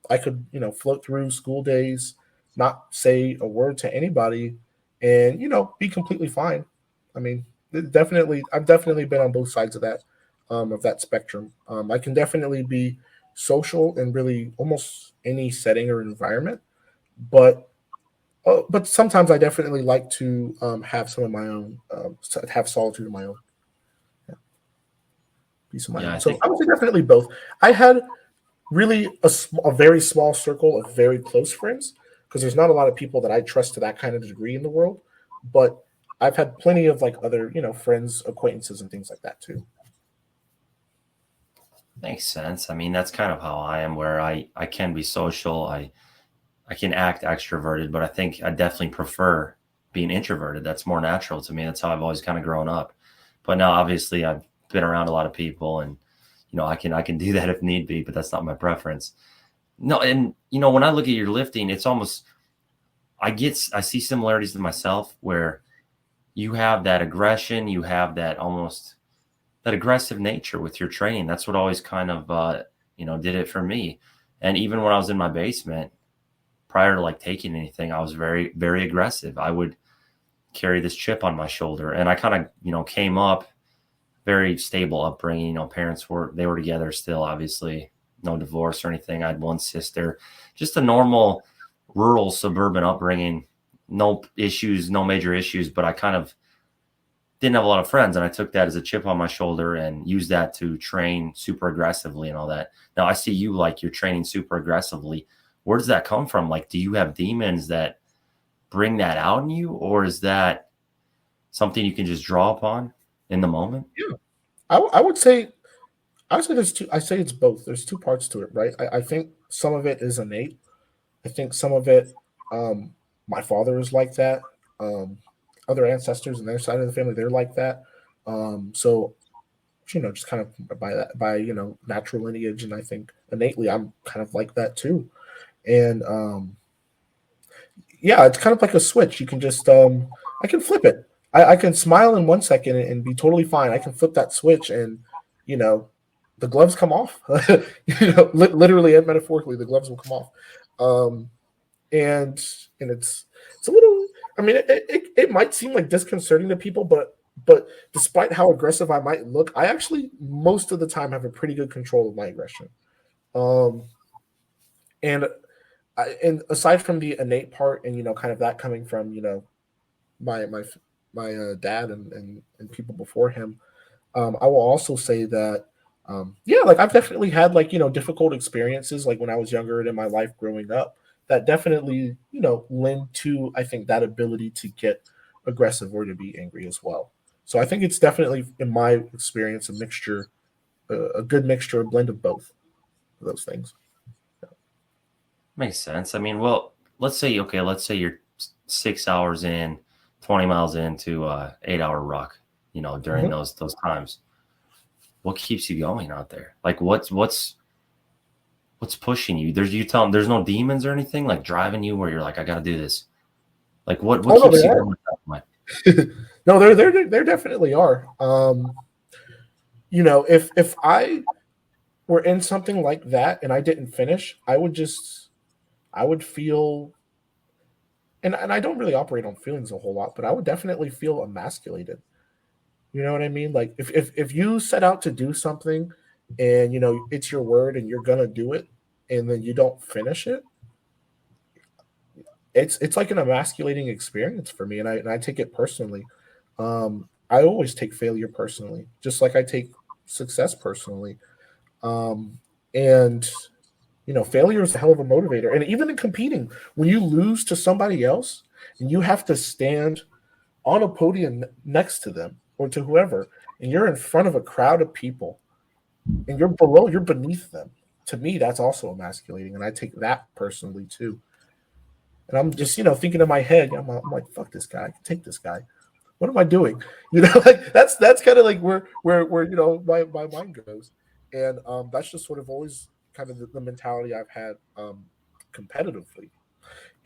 I could, float through school days, not say a word to anybody, and, be completely fine. I mean, I've definitely been on both sides of that spectrum. I can definitely be social in really almost any setting or environment, but sometimes I definitely like to have some of my own, have solitude of my own, yeah, peace of my Yeah, own. I So think I would say definitely both. I had really a very small circle of very close friends because there's not a lot of people that I trust to that kind of degree in the world. But I've had plenty of like other, friends, acquaintances, and things like that too. makes sense. I mean, that's kind of how I am, where I can be social. I can act extroverted, but I think I definitely prefer being introverted. That's more natural to me. That's how I've always kind of grown up. But now, obviously, I've been around a lot of people, and I can do that if need be. But that's not my preference. No, and when I look at your lifting, it's almost I see similarities to myself where you have that aggression, you have that almost that aggressive nature with your training. That's what always kind of did it for me. And even when I was in my basement, prior to like taking anything, I was very, very aggressive. I would carry this chip on my shoulder, and I kind of, came up very stable upbringing. Parents they were together still, obviously, no divorce or anything. I had one sister, just a normal rural suburban upbringing, no issues, no major issues, but I kind of didn't have a lot of friends, and I took that as a chip on my shoulder and used that to train super aggressively and all that. Now I see you like you're training super aggressively. Where does that come from? Like, do you have demons that bring that out in you, or is that something you can just draw upon in the moment? Yeah, I would say there's two. I say it's both. There's two parts to it, right? I think some of it is innate. I think some of it, my father is like that. Um, Other ancestors on their side of the family, they're like that. So just kind of by natural lineage, and I think innately I'm kind of like that too. And yeah, it's kind of like a switch. You can just I can flip it. I can smile in 1 second and be totally fine. I can flip that switch, and you know the gloves come off. Literally and metaphorically, the gloves will come off. Um, and it's a little. I mean, it might seem like disconcerting to people, but despite how aggressive I might look, I actually most of the time have a pretty good control of my aggression. Um, and and aside from the innate part, and kind of that coming from my dad and people before him. I will also say that, yeah, like I've definitely had like, difficult experiences like when I was younger and in my life growing up that definitely, lend to, I think, that ability to get aggressive or to be angry as well. So I think it's definitely, in my experience, a mixture, a good mixture, a blend of both of those things. Makes sense. I mean, well, let's say you're 6 hours in, 20 miles into 8 hour ruck, during Mhm. those times. What keeps you going out there? Like what's pushing you? You tell them there's no demons or anything like driving you where you're like, I gotta do this. Like what Oh no, keeps there you are. going at that point? No, there definitely are. If I were in something like that and I didn't finish, I would feel, and I don't really operate on feelings a whole lot, but I would definitely feel emasculated. You know what I mean? Like if you set out to do something and it's your word and you're gonna do it and then you don't finish it, it's like an emasculating experience for me, and I take it personally. I always take failure personally, just like I take success personally. Um, and failure is a hell of a motivator. And even in competing, when you lose to somebody else and you have to stand on a podium next to them or to whoever, and you're in front of a crowd of people and you're beneath them. To me, that's also emasculating, and I take that personally too. And I'm just, thinking in my head, I'm like, fuck this guy, I can take this guy. What am I doing? Like that's kind of like where my mind goes, and that's just sort of always kind of the mentality I've had competitively.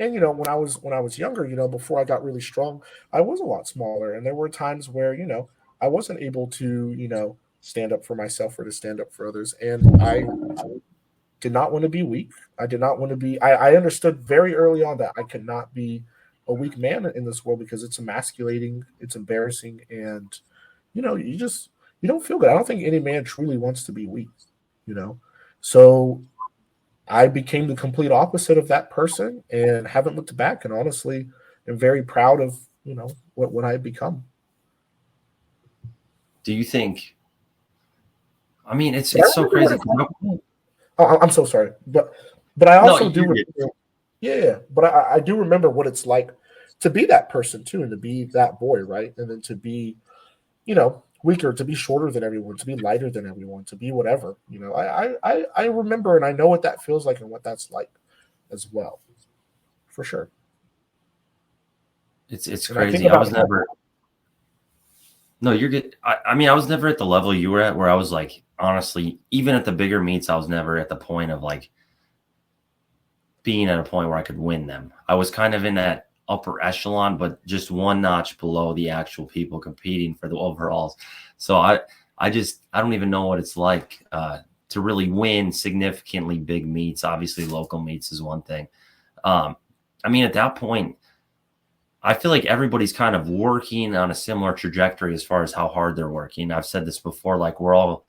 And when I was younger, before I got really strong, I was a lot smaller, and there were times where I wasn't able to stand up for myself or to stand up for others, and I did not want to be weak. I did not want to be. I understood very early on that I could not be a weak man in this world because it's emasculating, it's embarrassing, and you don't feel good. I don't think any man truly wants to be weak. You know, so I became the complete opposite of that person and haven't looked back. And honestly, am very proud of what I've become. Do you think I mean But I it's so remember what crazy. it's like. Oh, I'm so sorry, but I No, also do you're good. remember, yeah, but I do remember what it's like to be that person too, and to be that boy, right? And then to be, weaker, to be shorter than everyone, to be lighter than everyone, to be whatever. I remember and I know what that feels like and what that's like as well, for sure. It's And I think crazy. I about was never No, you're good. I mean, I was never at the level you were at where I was like, honestly, even at the bigger meets, I was never at the point of like being at a point where I could win them. I was kind of in that upper echelon, but just one notch below the actual people competing for the overalls. So I don't even know what it's like to really win significantly big meets. Obviously, local meets is one thing. I mean, at that point, I feel like everybody's kind of working on a similar trajectory as far as how hard they're working. I've said this before, like we're all,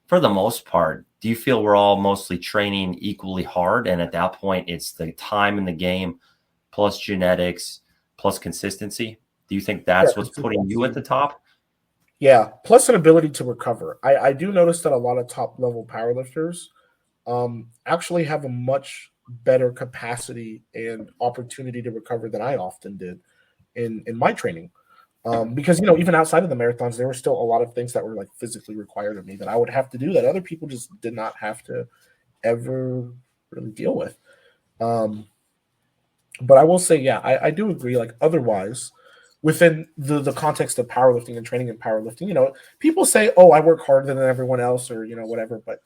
for the most part, do you feel we're all mostly training equally hard? And at that point, it's the time in the game plus genetics plus consistency. Do you think yeah, that's what's putting you at consistency. the top? Yeah, plus an ability to recover. I do notice that a lot of top level powerlifters actually have a much better capacity and opportunity to recover than I often did in my training. Because even outside of the marathons, there were still a lot of things that were like physically required of me that I would have to do that other people just did not have to ever really deal with. Um, but I will say, yeah, I do agree. Like otherwise, within the context of powerlifting and training in powerlifting, people say, "Oh, I work harder than everyone else," or whatever. But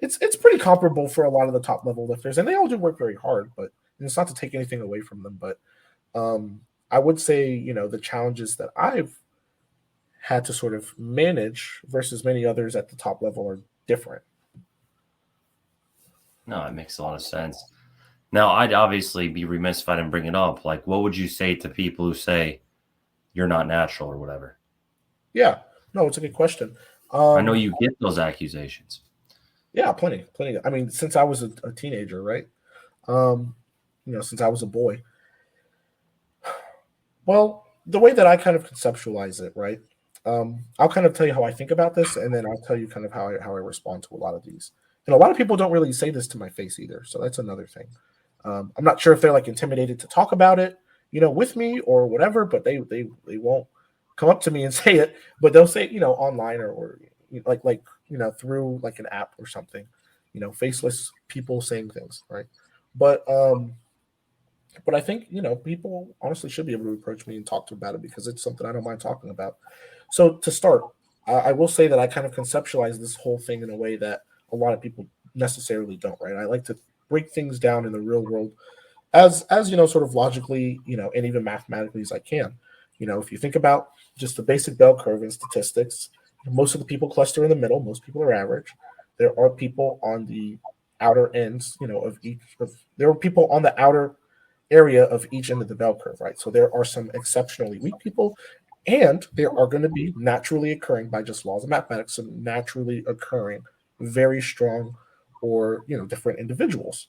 it's pretty comparable for a lot of the top level lifters, and they all do work very hard. But it's not to take anything away from them, but I would say, the challenges that I've had to sort of manage versus many others at the top level are different. No, it makes a lot of sense. Now, I'd obviously be remiss if I didn't bring it up. Like, what would you say to people who say you're not natural or whatever? Yeah, no, it's a good question. I know Um, you get those accusations. yeah, plenty, plenty. I mean, since I was a teenager, right? Um, since I was a boy. Well, the way that I kind of conceptualize it, right? I'll kind of tell you how I think about this, and then I'll tell you kind of how I respond to a lot of these. And a lot of people don't really say this to my face either, so that's another thing. I'm not sure if they're like intimidated to talk about it, with me or whatever, but they won't come up to me and say it, but they'll say, online or like through like an app or something, faceless people saying things, right? But but I think people honestly should be able to approach me and talk to about it because it's something I don't mind talking about. So to start, I will say that I kind of conceptualize this whole thing in a way that a lot of people necessarily don't. Right? I like to break things down in the real world as sort of logically, and even mathematically as I can. If you think about just the basic bell curve in statistics, most of the people cluster in the middle. Most people are average. There are people on the outer ends, of each of. There are people on the outer area of each end of the bell curve, right? So there are some exceptionally weak people, and there are going to be naturally occurring by just laws of mathematics, some naturally occurring very strong or different individuals.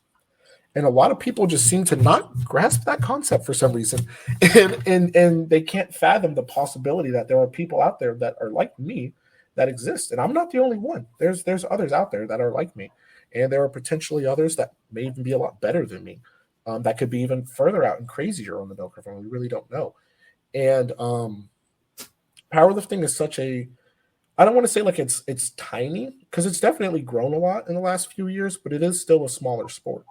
And a lot of people just seem to not grasp that concept for some reason, and they can't fathom the possibility that there are people out there that are like me that exist, and I'm not the only one. There's others out there that are like me, and there are potentially others that may even be a lot better than me, that could be even further out and crazier on the bell curve, and we really don't know. And powerlifting is such a, I don't want to say like it's tiny because it's definitely grown a lot in the last few years, but it is still a smaller sport.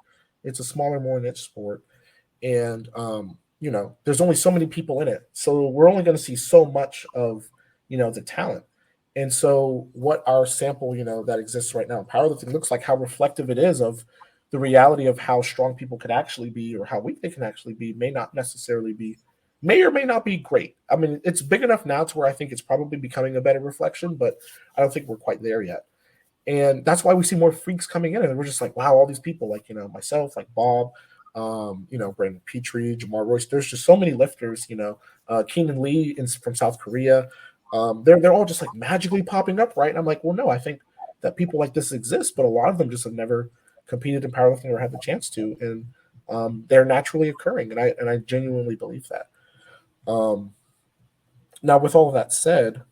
It's a smaller, more niche sport, and there's only so many people in it, so we're only going to see so much of the talent. And so, what our sample that exists right now in powerlifting looks like, how reflective it is of the reality of how strong people could actually be or how weak they can actually be, may not necessarily be, may or may not be great. I mean, it's big enough now to where I think it's probably becoming a better reflection, but I don't think we're quite there yet. And that's why we see more freaks coming in, and we're just like, wow, all these people, like myself, like Bob, Brandon Petrie, Jamar Royce. There's just so many lifters, Keenan Lee from South Korea. They're all just like magically popping up, right? And I'm like, well, no, I think that people like this exist, but a lot of them just have never competed in powerlifting or had the chance to, and they're naturally occurring, and I genuinely believe that. Now, with all of that said,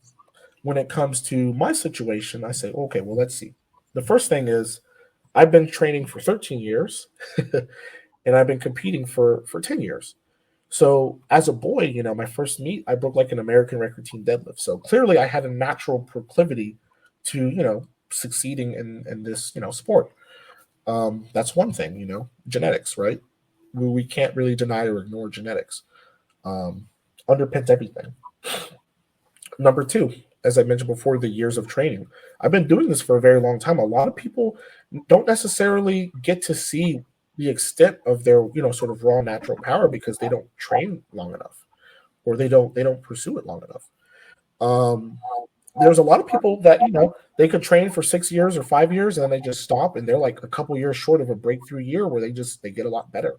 when it comes to my situation, I say, okay, well, let's see. The first thing is I've been training for 13 years and I've been competing for 10 years. So as a boy, my first meet, I broke like an American record team deadlift. So clearly I had a natural proclivity to, succeeding in this, sport. That's one thing, genetics, right? We can't really deny or ignore genetics. Underpins everything. Number two, as I mentioned before, the years of training. I've been doing this for a very long time. A lot of people don't necessarily get to see the extent of their, sort of raw natural power because they don't train long enough, or they don't pursue it long enough. There's a lot of people that they could train for 6 years or 5 years and then they just stop, and they're like a couple years short of a breakthrough year where they get a lot better.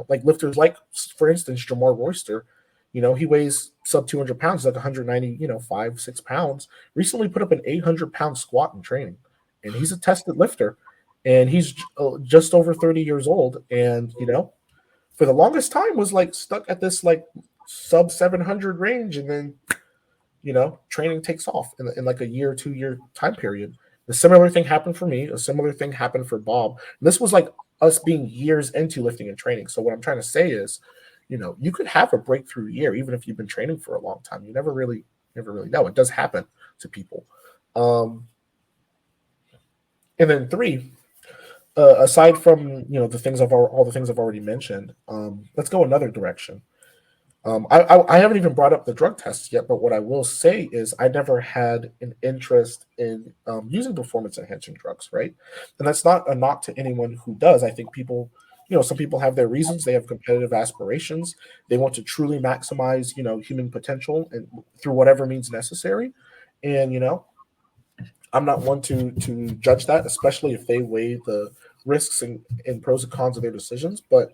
Like lifters, like for instance Jamar Royster. He weighs sub 200 pounds, like 190, 5, 6 pounds. Recently put up an 800-pound squat in training, and he's a tested lifter, and he's just over 30 years old. And for the longest time was like stuck at this like sub 700 range, and then training takes off in like a year, 2 year time period. A similar thing happened for me. A similar thing happened for Bob. And this was like us being years into lifting and training. So what I'm trying to say is, you could have a breakthrough year even if you've been training for a long time. You never really know. It does happen to people. And then three, aside from the things all the things I've already mentioned, let's go another direction. I haven't even brought up the drug tests yet, but what I will say is I never had an interest in using performance enhancing drugs, right? And that's not a knock to anyone who does. I think people, some people have their reasons. They have competitive aspirations. They want to truly maximize, human potential and through whatever means necessary. And, I'm not one to judge that, especially if they weigh the risks and pros and cons of their decisions. But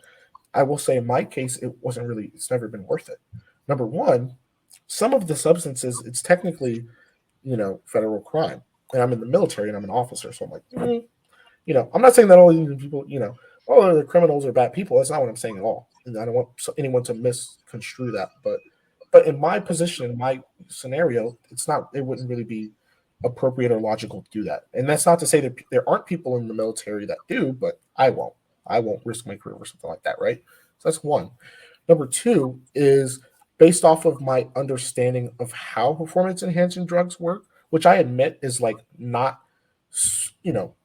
I will say in my case, it's never been worth it. Number one, some of the substances, it's technically, federal crime. And I'm in the military and I'm an officer. So I'm like, I'm not saying that all these people, the criminals are bad people. That's not what I'm saying at all. And I don't want anyone to misconstrue that. But but in my position, in my scenario, it wouldn't really be appropriate or logical to do that. And that's not to say that there aren't people in the military that do, but I won't. I won't risk my career or something like that, right? So that's one. Number two is based off of my understanding of how performance enhancing drugs work, which I admit is like not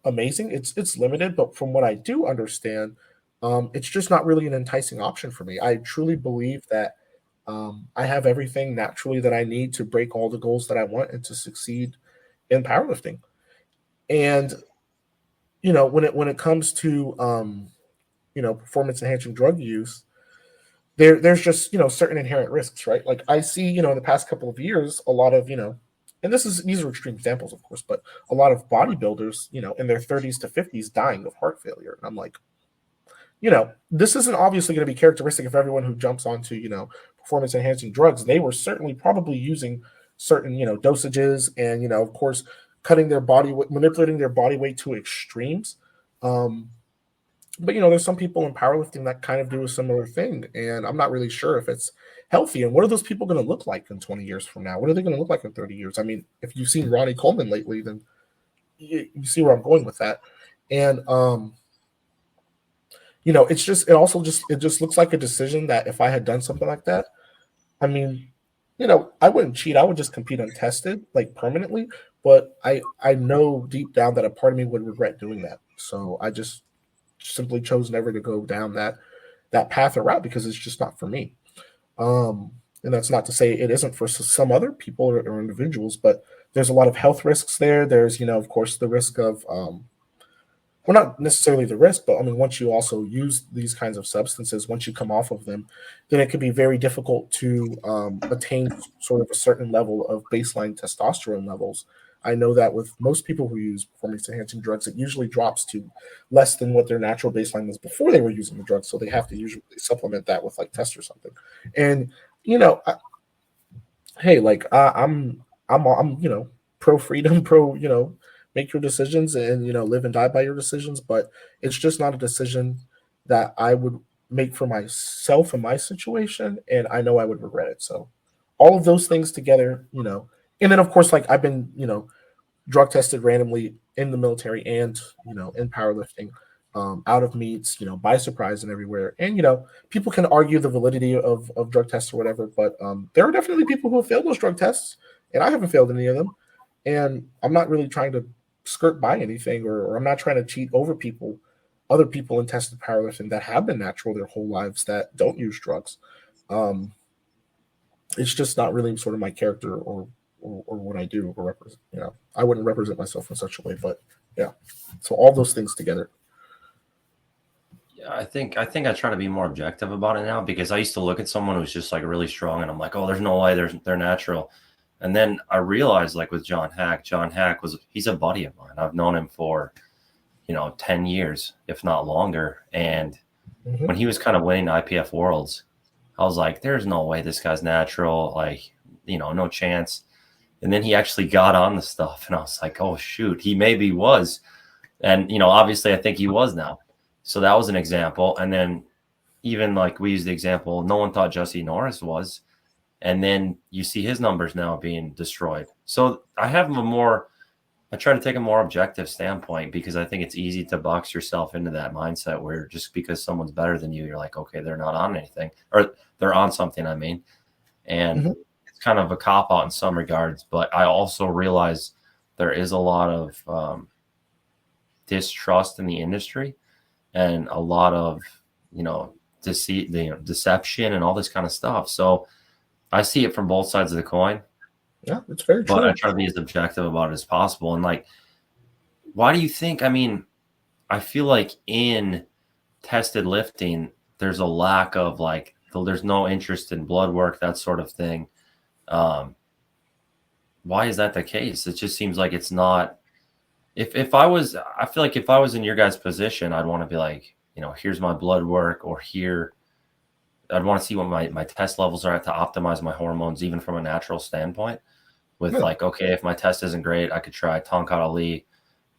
amazing. It's limited, but from what I do understand, it's just not really an enticing option for me. I truly believe that I have everything naturally that I need to break all the goals that I want and to succeed in powerlifting. And when it comes to performance enhancing drug use, there's just certain inherent risks, right? Like I see in the past couple of years a lot of and these are extreme examples, of course, but a lot of bodybuilders in their 30s to 50s dying of heart failure. And I'm like, this isn't obviously going to be characteristic of everyone who jumps onto performance enhancing drugs. They were certainly probably using certain dosages and of course manipulating their body weight to extremes. But there's some people in powerlifting that kind of do a similar thing, and I'm not really sure if it's healthy. And what are those people going to look like in 20 years from now? What are they going to look like in 30 years? I mean, if you've seen Ronnie Coleman lately, then you see where I'm going with that. And it just looks like a decision that if I had done something like that, I mean, I wouldn't cheat. I would just compete untested, like permanently. But I know deep down that a part of me would regret doing that. So I just simply chose never to go down that path or route because it's just not for me. And that's not to say it isn't for some other people or individuals, but there's a lot of health risks there. There's, of course, the risk of, well, not necessarily the risk, but I mean, once you also use these kinds of substances, once you come off of them, then it can be very difficult to attain sort of a certain level of baseline testosterone levels. I know that with most people who use performance-enhancing drugs, it usually drops to less than what their natural baseline was before they were using the drugs. So they have to usually supplement that with like test or something. And I'm pro freedom, pro make your decisions and live and die by your decisions. But it's just not a decision that I would make for myself in my situation, and I know I would regret it. So all of those things together, and then of course, like I've been, drug tested randomly in the military and, in powerlifting, out of meets, by surprise and everywhere. And, people can argue the validity of drug tests or whatever, but there are definitely people who have failed those drug tests, and I haven't failed any of them. And I'm not really trying to skirt by anything, or I'm not trying to cheat over other people in tested powerlifting that have been natural their whole lives that don't use drugs. It's just not really sort of my character or what I do or represent. I wouldn't represent myself in such a way, but yeah. So all those things together. Yeah, I think I try to be more objective about it now, because I used to look at someone who's just like really strong and I'm like, oh, there's no way they're natural. And then I realized, like with John Hack he's a buddy of mine. I've known him for 10 years, if not longer. And when he was kind of winning IPF Worlds, I was like, there's no way this guy's natural. Like, no chance. And then he actually got on the stuff, and I was like, oh, shoot, he maybe was. And, obviously I think he was now. So that was an example. And then even like we used the example, no one thought Jesse Norris was. And then you see his numbers now being destroyed. So I try to take a more objective standpoint, because I think it's easy to box yourself into that mindset where just because someone's better than you, you're like, okay, they're not on anything, or they're on something, I mean. And it's kind of a cop-out in some regards, but I also realize there is a lot of distrust in the industry and a lot of, deception and all this kind of stuff. So I see it from both sides of the coin. Yeah, it's very true. But I try to be as objective about it as possible. And like, why do you think? I mean, I feel like in tested lifting, there's a lack of like, there's no interest in blood work, that sort of thing. Why is that the case? It just seems like it's not. I feel like if I was in your guys' position, I'd want to be like, here's my blood work, or here, I'd want to see what my test levels are at to optimize my hormones, even from a natural standpoint. With like, okay, if my test isn't great, I could try Tonkat Ali,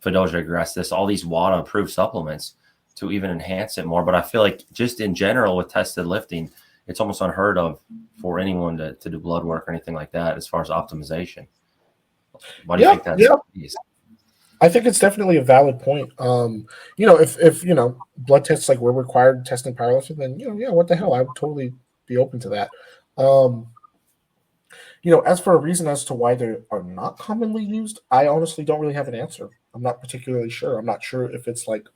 Fedoja Agrestis, all these WADA approved supplements to even enhance it more. But I feel like just in general with tested lifting, it's almost unheard of for anyone to do blood work or anything like that as far as optimization. Why do you think that's the case? I think it's definitely a valid point. If blood tests like were required testing powerlifting, then what the hell? I would totally be open to that. As for a reason as to why they are not commonly used, I honestly don't really have an answer. I'm not particularly sure. I'm not sure if it's like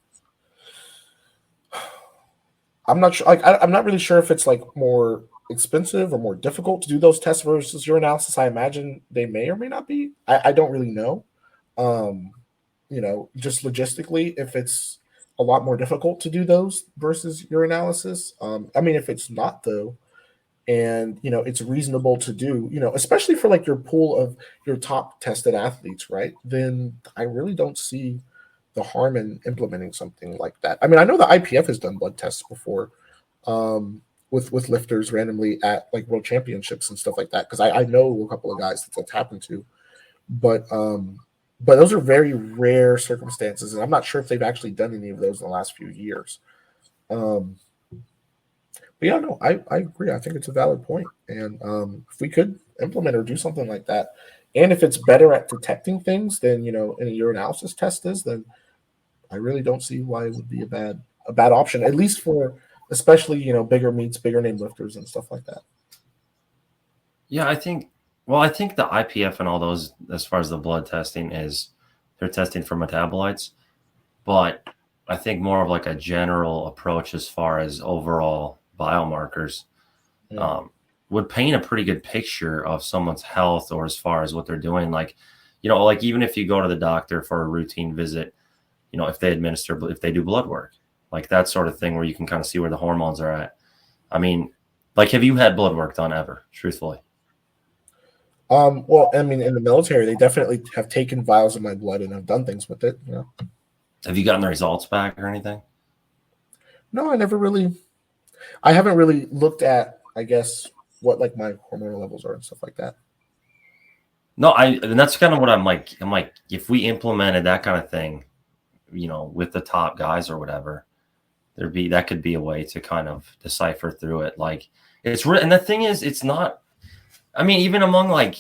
I'm not sure. Like, I'm not really sure if it's like more expensive or more difficult to do those tests versus urinalysis. I imagine they may or may not be. I don't really know. Just logistically, if it's a lot more difficult to do those versus urinalysis. If it's not though, and it's reasonable to do, especially for like your pool of your top tested athletes, right? Then I really don't see the harm in implementing something like that. I know the IPF has done blood tests before, with lifters randomly at like world championships and stuff like that, because I know a couple of guys that's happened to, but those are very rare circumstances, and I'm not sure if they've actually done any of those in the last few years. But yeah, no, I agree. I think it's a valid point. And if we could implement or do something like that, and if it's better at detecting things than in a urinalysis test is, then I really don't see why it would be a bad option, at least for especially bigger meets, bigger name lifters and stuff like that. Yeah, I think the IPF and all those, as far as the blood testing is, they're testing for metabolites, but I think more of like a general approach as far as overall biomarkers would paint a pretty good picture of someone's health, or as far as what they're doing. Like, like even if you go to the doctor for a routine visit, if they do blood work, like that sort of thing, where you can kind of see where the hormones are at. Like, have you had blood work done ever, truthfully? Well, in the military, they definitely have taken vials of my blood and have done things with it. Have you gotten the results back or anything? No, I haven't really looked at, I guess, what like my hormonal levels are and stuff like that. No, and that's kind of what I'm like, if we implemented that kind of thing, with the top guys or whatever, that could be a way to kind of decipher through it. Like, it's and the thing is, it's not, even among like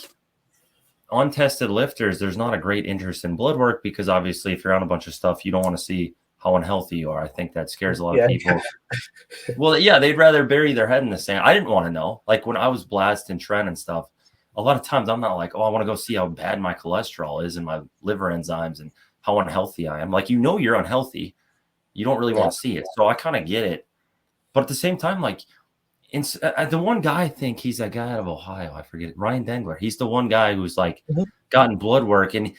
untested lifters, there's not a great interest in blood work, because obviously if you're on a bunch of stuff, you don't want to see how unhealthy you are. I think that scares a lot of people. Well, yeah, they'd rather bury their head in the sand. I didn't want to know. Like when I was blasting Trent and stuff, a lot of times I'm not like, oh, I want to go see how bad my cholesterol is and my liver enzymes and how unhealthy I am. Like, you're unhealthy. You don't really want to see it. So I kind of get it. But at the same time, like, the one guy, I think he's that guy out of Ohio, I forget it, Ryan Dengler. He's the one guy who's like gotten blood work, and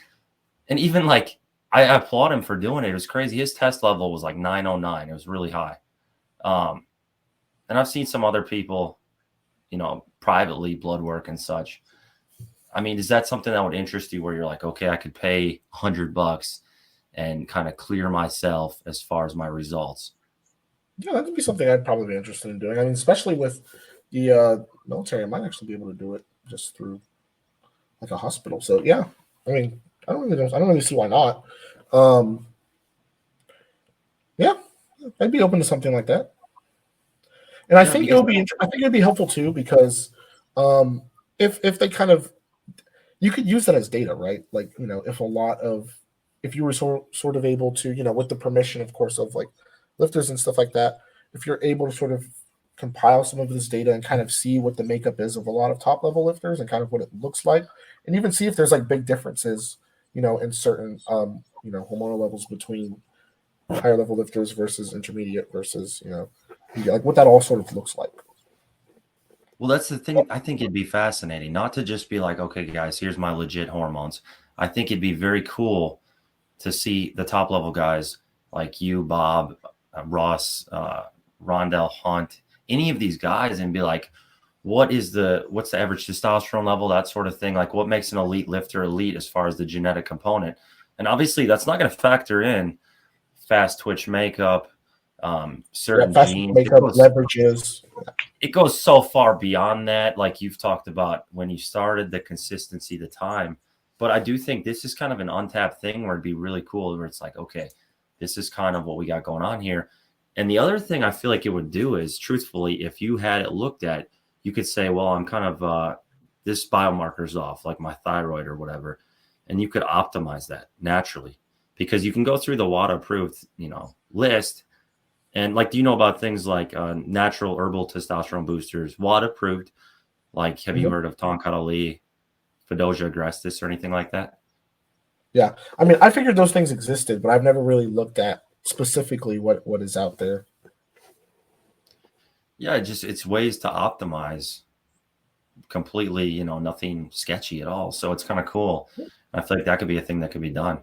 even like, I applaud him for doing it. It was crazy. His test level was like 909. It was really high. And I've seen some other people, privately blood work and such. Is that something that would interest you, where you're like, okay, I could pay $100 and kind of clear myself as far as my results? Yeah, that could be something I'd probably be interested in doing. Especially with the military, I might actually be able to do it just through like a hospital. So yeah, I don't really see why not. Yeah, I'd be open to something like that. And I think it'd be helpful too, because if they kind of, you could use that as data, right? Like, if you were sort of able to, with the permission, of course, of like lifters and stuff like that, if you're able to sort of compile some of this data and kind of see what the makeup is of a lot of top level lifters and kind of what it looks like, and even see if there's like big differences, in certain, hormonal levels between higher level lifters versus intermediate versus, like what that all sort of looks like. Well, that's the thing. I think it'd be fascinating not to just be like, okay, guys, here's my legit hormones. I think it'd be very cool to see the top level guys like you, Bob, Ross, Rondell, Hunt, any of these guys, and be like, what's the average testosterone level, that sort of thing. Like, what makes an elite lifter elite as far as the genetic component? And obviously that's not going to factor in fast twitch makeup, certain genes. Makeup leverages. It goes so far beyond that. Like you've talked about when you started, the consistency, the time. But I do think this is kind of an untapped thing where it'd be really cool, where it's like, okay, this is kind of what we got going on here. And the other thing I feel like it would do is, truthfully, if you had it looked at, you could say, well, I'm kind of this biomarker's off, like my thyroid or whatever. And you could optimize that naturally, because you can go through the WADA approved, list. And like, do you know about things like natural herbal testosterone boosters, WADA approved? Like, have you heard of Tonkat Ali, Fedosia agrestis, or anything like that? Yeah. I mean, I figured those things existed, but I've never really looked at specifically what is out there. Yeah, it's ways to optimize completely, nothing sketchy at all. So it's kind of cool. I feel like that could be a thing that could be done.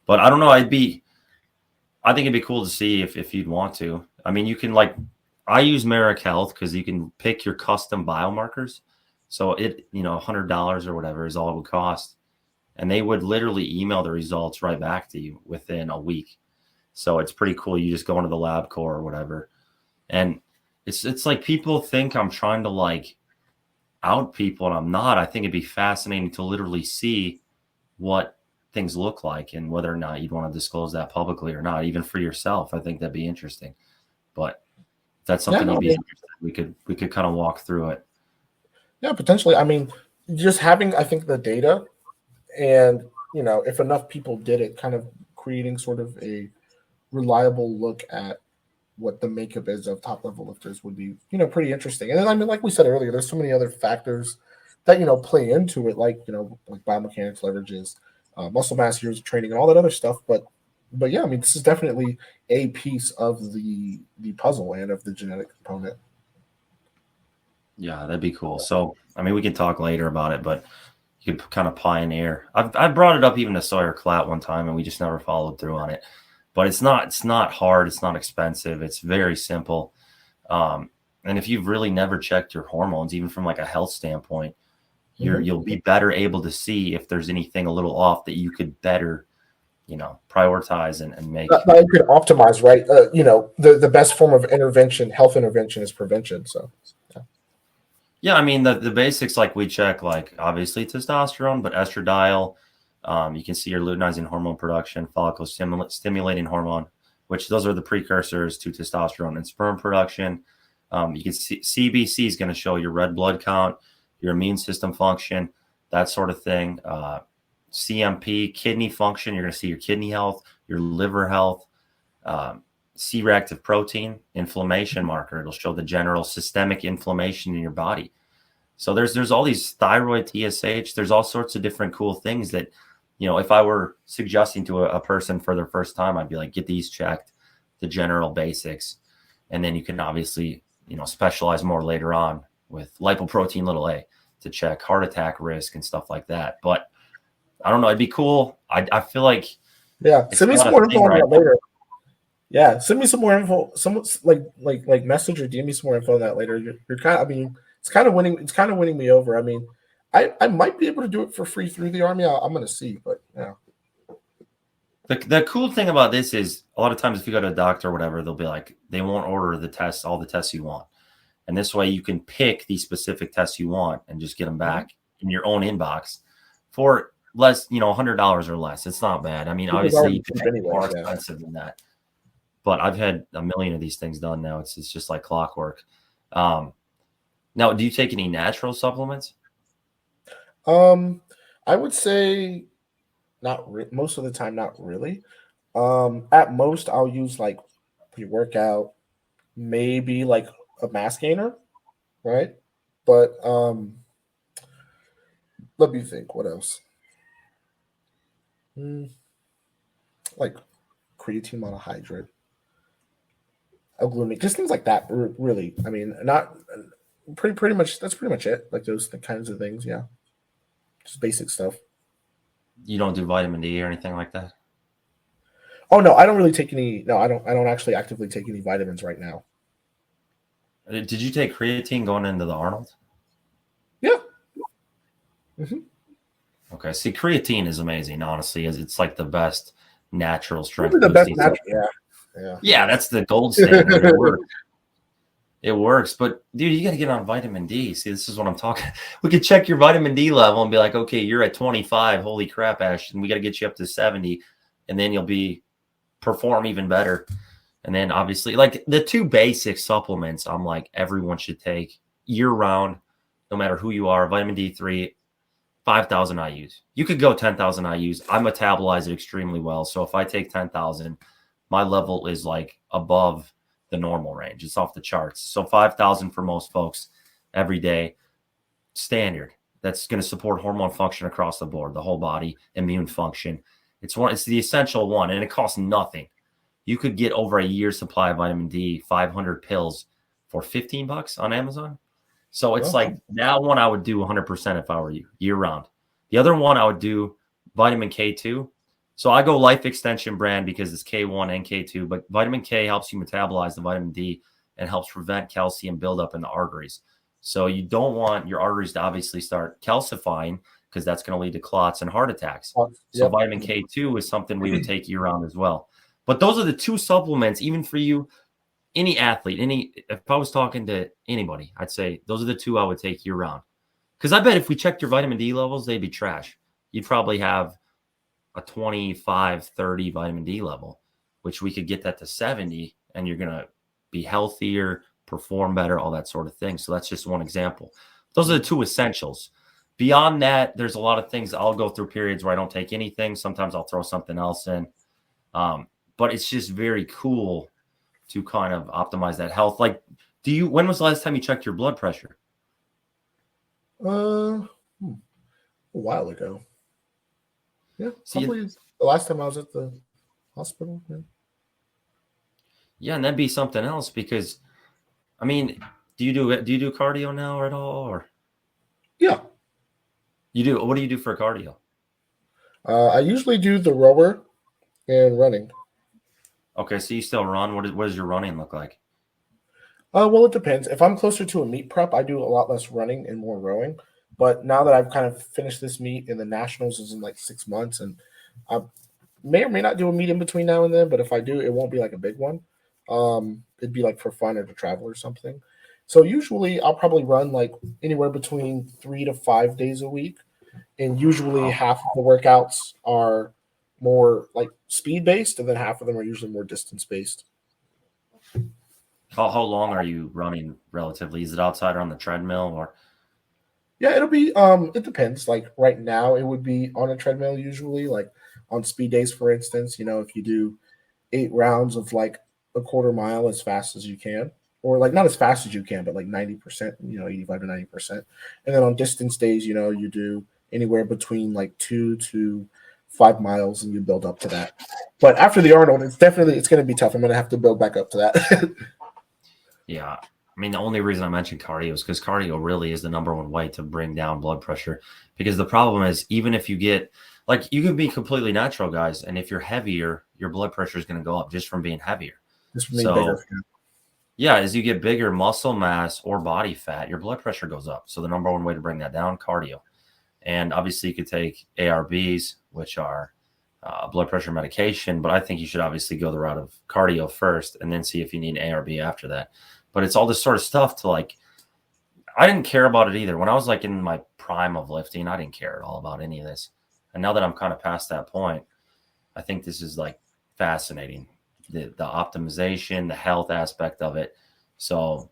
But I don't know. I think it'd be cool to see if you'd want to. I mean, you can I use Merrick Health because you can pick your custom biomarkers. So $100 or whatever is all it would cost. And they would literally email the results right back to you within a week. So it's pretty cool. You just go into the LabCorp or whatever. And it's like people think I'm trying to out people, and I'm not. I think it'd be fascinating to literally see what things look like and whether or not you'd want to disclose that publicly or not, even for yourself. I think that'd be interesting. But if that's something you'd be interested, we could kind of walk through it. Yeah, potentially. I mean, just having, I think, the data and, if enough people did it, kind of creating sort of a reliable look at what the makeup is of top level lifters would be, pretty interesting. And then, I mean, like we said earlier, there's so many other factors that, play into it, like biomechanics, leverages, muscle mass, years of training, and all that other stuff. But yeah, I mean, this is definitely a piece of the puzzle and of the genetic component. Yeah, that'd be cool. So, I mean, we can talk later about it, but you could kind of pioneer. I brought it up even to Sawyer Klatt one time, and we just never followed through on it. But it's not hard. It's not expensive. It's very simple. And if you've really never checked your hormones, even from a health standpoint, you'll be better able to see if there's anything a little off that you could better, prioritize and make. That you could optimize, right? The best form of health intervention is prevention. So. Yeah, I mean, the basics, we check, obviously testosterone, but estradiol. You can see your luteinizing hormone production, follicle stimulating hormone, which those are the precursors to testosterone and sperm production. You can see CBC is going to show your red blood count, your immune system function, that sort of thing. CMP, kidney function, you're going to see your kidney health, your liver health. C-reactive protein, inflammation marker. It'll show the general systemic inflammation in your body. So there's all these thyroid, TSH. There's all sorts of different cool things that, if I were suggesting to a person for their first time, I'd be like, get these checked, the general basics. And then you can obviously, specialize more later on with lipoprotein little a to check heart attack risk and stuff like that. But I don't know. It'd be cool. I feel like. Yeah. Send me some more info on that later. Yeah, send me some more info. Some like message or DM me some more info on that later. You're kind of, I mean, it's kind of winning me over. I mean, I might be able to do it for free through the Army. I'm going to see, but yeah. The cool thing about this is a lot of times if you go to a doctor or whatever, they'll be like, they won't order all the tests you want. And this way you can pick the specific tests you want and just get them back in your own inbox for less, $100 or less. It's not bad. I mean, obviously you can be more expensive than that. But I've had a million of these things done now. It's just like clockwork. Now, do you take any natural supplements? I would say most of the time, not really. At most, I'll use pre-workout, maybe a mass gainer, right? But let me think. What else? Like creatine monohydrate. Glutamate, just things like that. Really, I mean, not pretty much. That's pretty much it. Those kinds of things, yeah. Just basic stuff. You don't do vitamin D or anything like that? Oh no, I don't really take any. No, I don't actually actively take any vitamins right now. Did you take creatine going into the Arnold? Yeah. Mm-hmm. Okay. See, creatine is amazing. Honestly, it's like the best natural strength. Probably the best natural, yeah. Yeah, that's the gold standard. It works. It works. But, dude, you got to get on vitamin D. See, this is what I'm talking. We could check your vitamin D level and be like, okay, you're at 25. Holy crap, Ashton. We got to get you up to 70. And then you'll perform even better. And then obviously, like the two basic supplements, I'm like everyone should take year round, no matter who you are. Vitamin D3, 5,000 IUs. You could go 10,000 IUs. I metabolize it extremely well. So if I take 10,000, my level is like above the normal range. It's off the charts. So 5,000 for most folks every day, standard. That's going to support hormone function across the board, the whole body, immune function. It's the essential one, and it costs nothing. You could get over a year's supply of vitamin D, 500 pills for $15 on Amazon. So it's like that one I would do 100% if I were you, year round. The other one I would do vitamin K2. So I go Life Extension brand because it's K1 and K2, but vitamin K helps you metabolize the vitamin D and helps prevent calcium buildup in the arteries. So you don't want your arteries to obviously start calcifying because that's going to lead to clots and heart attacks. So vitamin K2 is something we would take year round as well. But those are the two supplements, even for you, any athlete, if I was talking to anybody, I'd say those are the two I would take year round. Because I bet if we checked your vitamin D levels, they'd be trash. You'd probably have a 25, 30 vitamin D level, which we could get that to 70, and you're going to be healthier, perform better, all that sort of thing. So that's just one example. Those are the two essentials. Beyond that, there's a lot of things. I'll go through periods where I don't take anything. Sometimes I'll throw something else in. But it's just very cool to kind of optimize that health. Like, when was the last time you checked your blood pressure? A while ago. Yeah, probably the last time I was at the hospital. Yeah, and that'd be something else because, I mean, do you do cardio now at all? Or yeah, you do. What do you do for cardio? I usually do the rower and running. Okay, so you still run. What does your running look like? Well, it depends. If I'm closer to a meet prep, I do a lot less running and more rowing. But now that I've kind of finished this meet and the nationals is in like 6 months, and I may or may not do a meet in between now and then, but if I do, it won't be like a big one. It'd be like for fun or to travel or something. So usually I'll probably run like anywhere between 3 to 5 days a week. And usually half of the workouts are more like speed based, and then half of them are usually more distance based. How long are you running relatively? Is it outside or on the treadmill or? Yeah, it'll be it depends. Like right now it would be on a treadmill usually, like on speed days, for instance, if you do 8 rounds of like a quarter mile as fast as you can, or like not as fast as you can, but like 90%, 85 to 90%. And then on distance days, you do anywhere between like 2 to 5 miles and you build up to that. But after the Arnold, it's going to be tough. I'm going to have to build back up to that. Yeah. I mean, the only reason I mentioned cardio is because cardio really is the number one way to bring down blood pressure. Because the problem is, even if you get, like, you can be completely natural, guys, and if you're heavier, your blood pressure is going to go up just from being heavier. Just from being bigger. Yeah, as you get bigger muscle mass or body fat, your blood pressure goes up. So the number one way to bring that down, cardio. And obviously you could take ARBs, which are blood pressure medication, but I think you should obviously go the route of cardio first and then see if you need an ARB after that. But it's all this sort of stuff to like, I didn't care about it either. When I was like in my prime of lifting, I didn't care at all about any of this. And now that I'm kind of past that point, I think this is like fascinating. The optimization, the health aspect of it. So,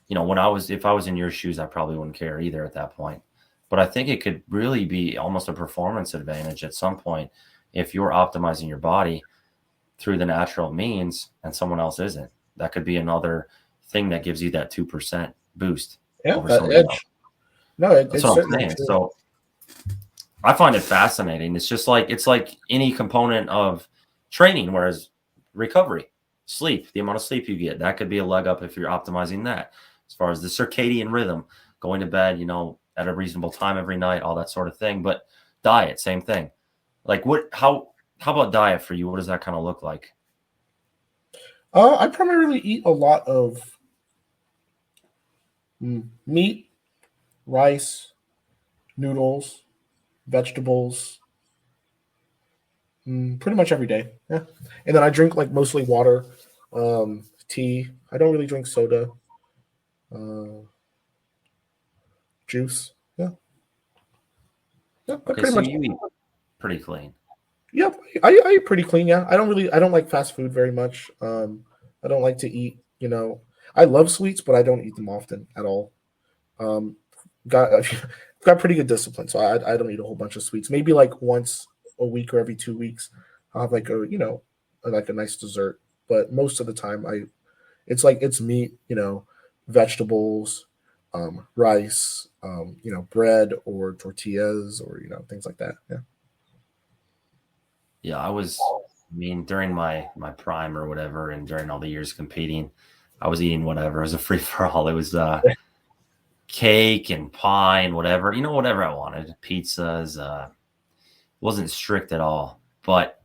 if I was in your shoes, I probably wouldn't care either at that point. But I think it could really be almost a performance advantage at some point if you're optimizing your body through the natural means and someone else isn't. That could be another thing that gives you that 2% boost. Yeah, that edge. Else. No, that's what I'm saying. True. So I find it fascinating. It's like any component of training, whereas recovery, sleep, the amount of sleep you get, that could be a leg up if you're optimizing that. As far as the circadian rhythm, going to bed, at a reasonable time every night, all that sort of thing. But diet, same thing. Like how about diet for you? What does that kind of look like? I primarily eat a lot of meat, rice, noodles, vegetables, pretty much every day. Yeah. And then I drink like mostly water, tea. I don't really drink soda. Juice. Yeah. Okay, pretty much. You eat pretty clean. Yep. I eat pretty clean. Yeah. I don't like fast food very much. I don't like to eat. I love sweets, but I don't eat them often at all. Um, got got pretty good discipline, so I don't eat a whole bunch of sweets. Maybe like once a week or every 2 weeks, I'll have like like a nice dessert. But most of the time, it's meat, vegetables, rice, bread or tortillas or things like that. Yeah. Yeah, I mean, during my prime or whatever, and during all the years competing, I was eating whatever. It was a free for all. It was cake and pie and whatever, whatever I wanted. Pizzas, wasn't strict at all. But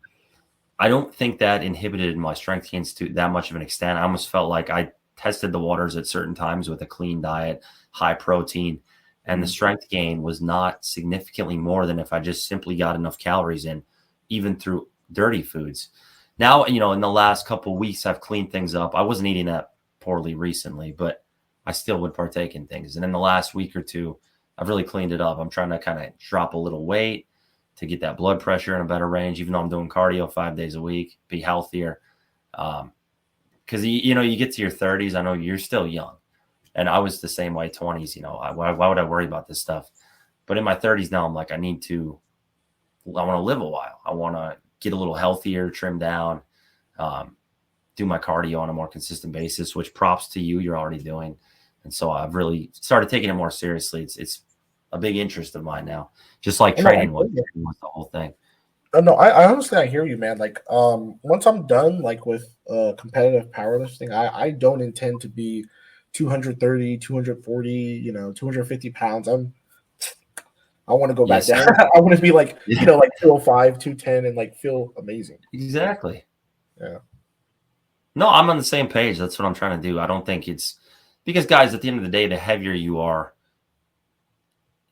I don't think that inhibited my strength gains to that much of an extent. I almost felt like I tested the waters at certain times with a clean diet, high protein, and the strength gain was not significantly more than if I just simply got enough calories in, even through dirty foods. Now, in the last couple of weeks, I've cleaned things up. I wasn't eating that poorly recently, but I still would partake in things. And in the last week or two, I've really cleaned it up. I'm trying to kind of drop a little weight to get that blood pressure in a better range, even though I'm doing cardio 5 days a week, be healthier. Because, you get to your 30s, I know you're still young. And I was the same way, 20s, why would I worry about this stuff? But in my 30s now, I'm like, I want to live a while. I want to get a little healthier, trim down, do my cardio on a more consistent basis, which props to you, you're already doing. And so I've really started taking it more seriously. It's a big interest of mine now, just like training was the whole thing. No, I honestly, I hear you, man. Like, once I'm done, like with competitive powerlifting, I don't intend to be 230, 240, 250 pounds. I want to go back down. I want to be like, like 205, 210 and like feel amazing. Exactly. Yeah. No, I'm on the same page. That's what I'm trying to do. I don't think it's because, guys, at the end of the day, the heavier you are,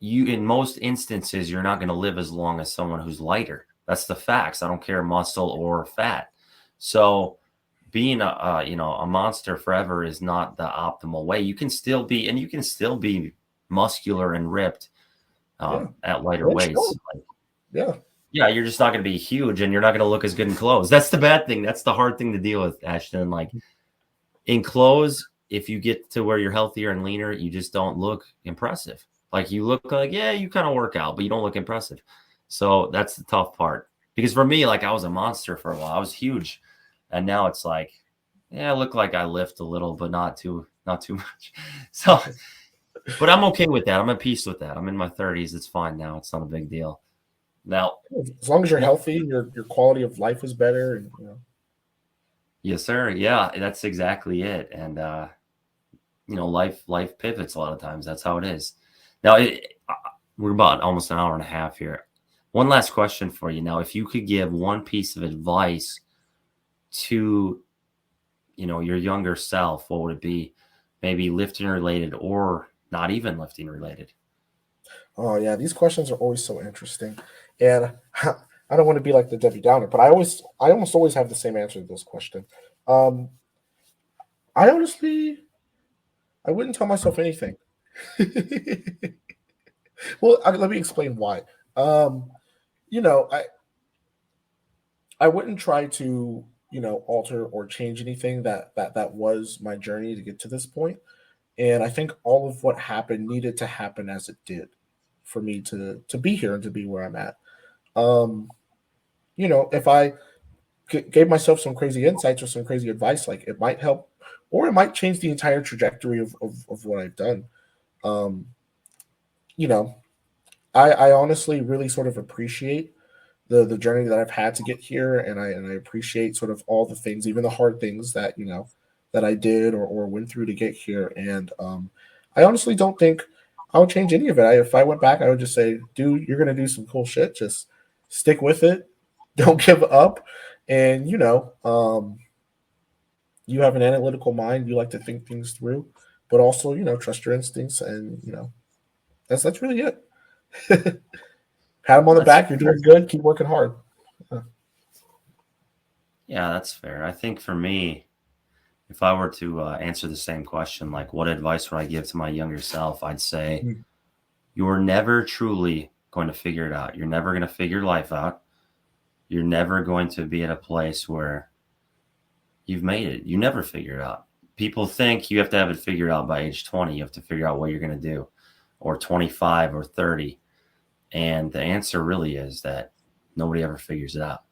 in most instances, you're not going to live as long as someone who's lighter. That's the facts. I don't care muscle or fat. So being a monster forever is not the optimal way. You can still be muscular and ripped at lighter weights. Yeah. Yeah, you're just not going to be huge, and you're not going to look as good in clothes. That's the bad thing. That's the hard thing to deal with, Ashton. Like, in clothes, if you get to where you're healthier and leaner, you just don't look impressive. Like, you look like, yeah, you kind of work out, but you don't look impressive. So that's the tough part. Because for me, like, I was a monster for a while. I was huge. And now it's like, yeah, I look like I lift a little, but not too much. So, but I'm okay with that. I'm at peace with that. I'm in my 30s. It's fine now. It's not a big deal. Now, as long as you're healthy, your quality of life is better. And, Yes, sir. Yeah, that's exactly it. And, life pivots a lot of times. That's how it is. Now, we're about almost an hour and a half here. One last question for you. Now, if you could give one piece of advice to, your younger self, what would it be? Maybe lifting related or not even lifting related? Oh, yeah. These questions are always so interesting. And I don't want to be like the Debbie Downer, but I almost always have the same answer to this question. I wouldn't tell myself anything. Well, let me explain why. I wouldn't try to, alter or change anything that was my journey to get to this point. And I think all of what happened needed to happen as it did for me to be here and to be where I'm at. If I gave myself some crazy insights or some crazy advice, like it might help, or it might change the entire trajectory of what I've done. I honestly really sort of appreciate the journey that I've had to get here, and I appreciate sort of all the things, even the hard things that that I did or went through to get here. And I honestly don't think I would change any of it. If I went back, I would just say, dude, you're gonna do some cool shit. Just stick with it. Don't give up. And you have an analytical mind. You like to think things through, but also trust your instincts. And that's really it. Pat him on the back. You're doing good. Keep working hard. Yeah, that's fair. I think for me, if I were to answer the same question, like what advice would I give to my younger self, I'd say you're never truly going to figure it out. You're never going to figure life out. You're never going to be at a place where, you've made it. You never figure it out. People think you have to have it figured out by age 20. You have to figure out what you're going to do, or 25 or 30. And the answer really is that nobody ever figures it out.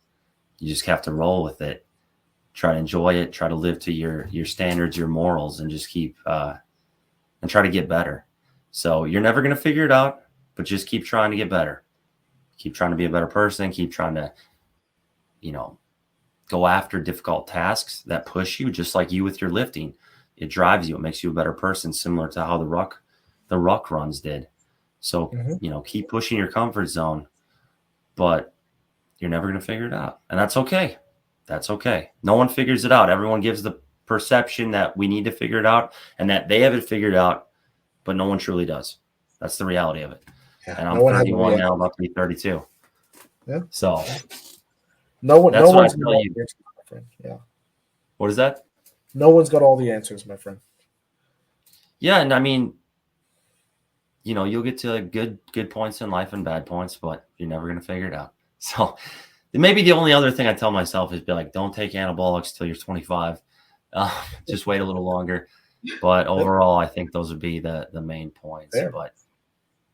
You just have to roll with it, try to enjoy it, try to live to your standards, your morals, and just keep and try to get better. So you're never going to figure it out, but just keep trying to get better. Keep trying to be a better person. Keep trying to, go after difficult tasks that push you, just like you with your lifting. It drives you. It makes you a better person, similar to how the ruck runs did. So, keep pushing your comfort zone, but you're never going to figure it out. And that's okay. That's okay. No one figures it out. Everyone gives the perception that we need to figure it out and that they have it figured out, but no one truly does. That's the reality of it. Yeah, and I'm 31 now, about to be 32. Yeah. So no one's got all the answers, my friend. Yeah. What is that? No one's got all the answers, my friend. Yeah, and I mean, you'll get to good points in life and bad points, but you're never going to figure it out. So maybe the only other thing I tell myself is be like, don't take anabolics till you're 25. Just wait a little longer. But overall, I think those would be the main points. Fair. But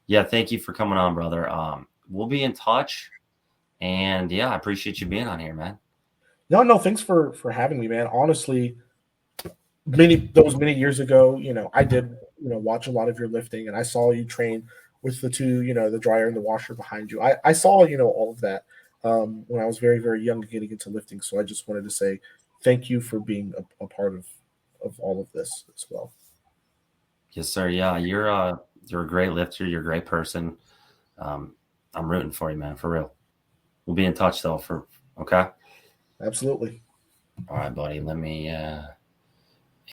yeah, thank you for coming on, brother. We'll be in touch. And yeah, I appreciate you being on here, man. No, thanks for having me, man. Honestly, many years ago, I did, watch a lot of your lifting, and I saw you train with the two, the dryer and the washer behind you. I saw, all of that when I was very, very young getting into lifting. So I just wanted to say thank you for being a part of all of this as well. Yes, sir. Yeah, you're a great lifter. You're a great person. I'm rooting for you, man, for real. We'll be in touch though. Okay. Absolutely. All right, buddy. Let me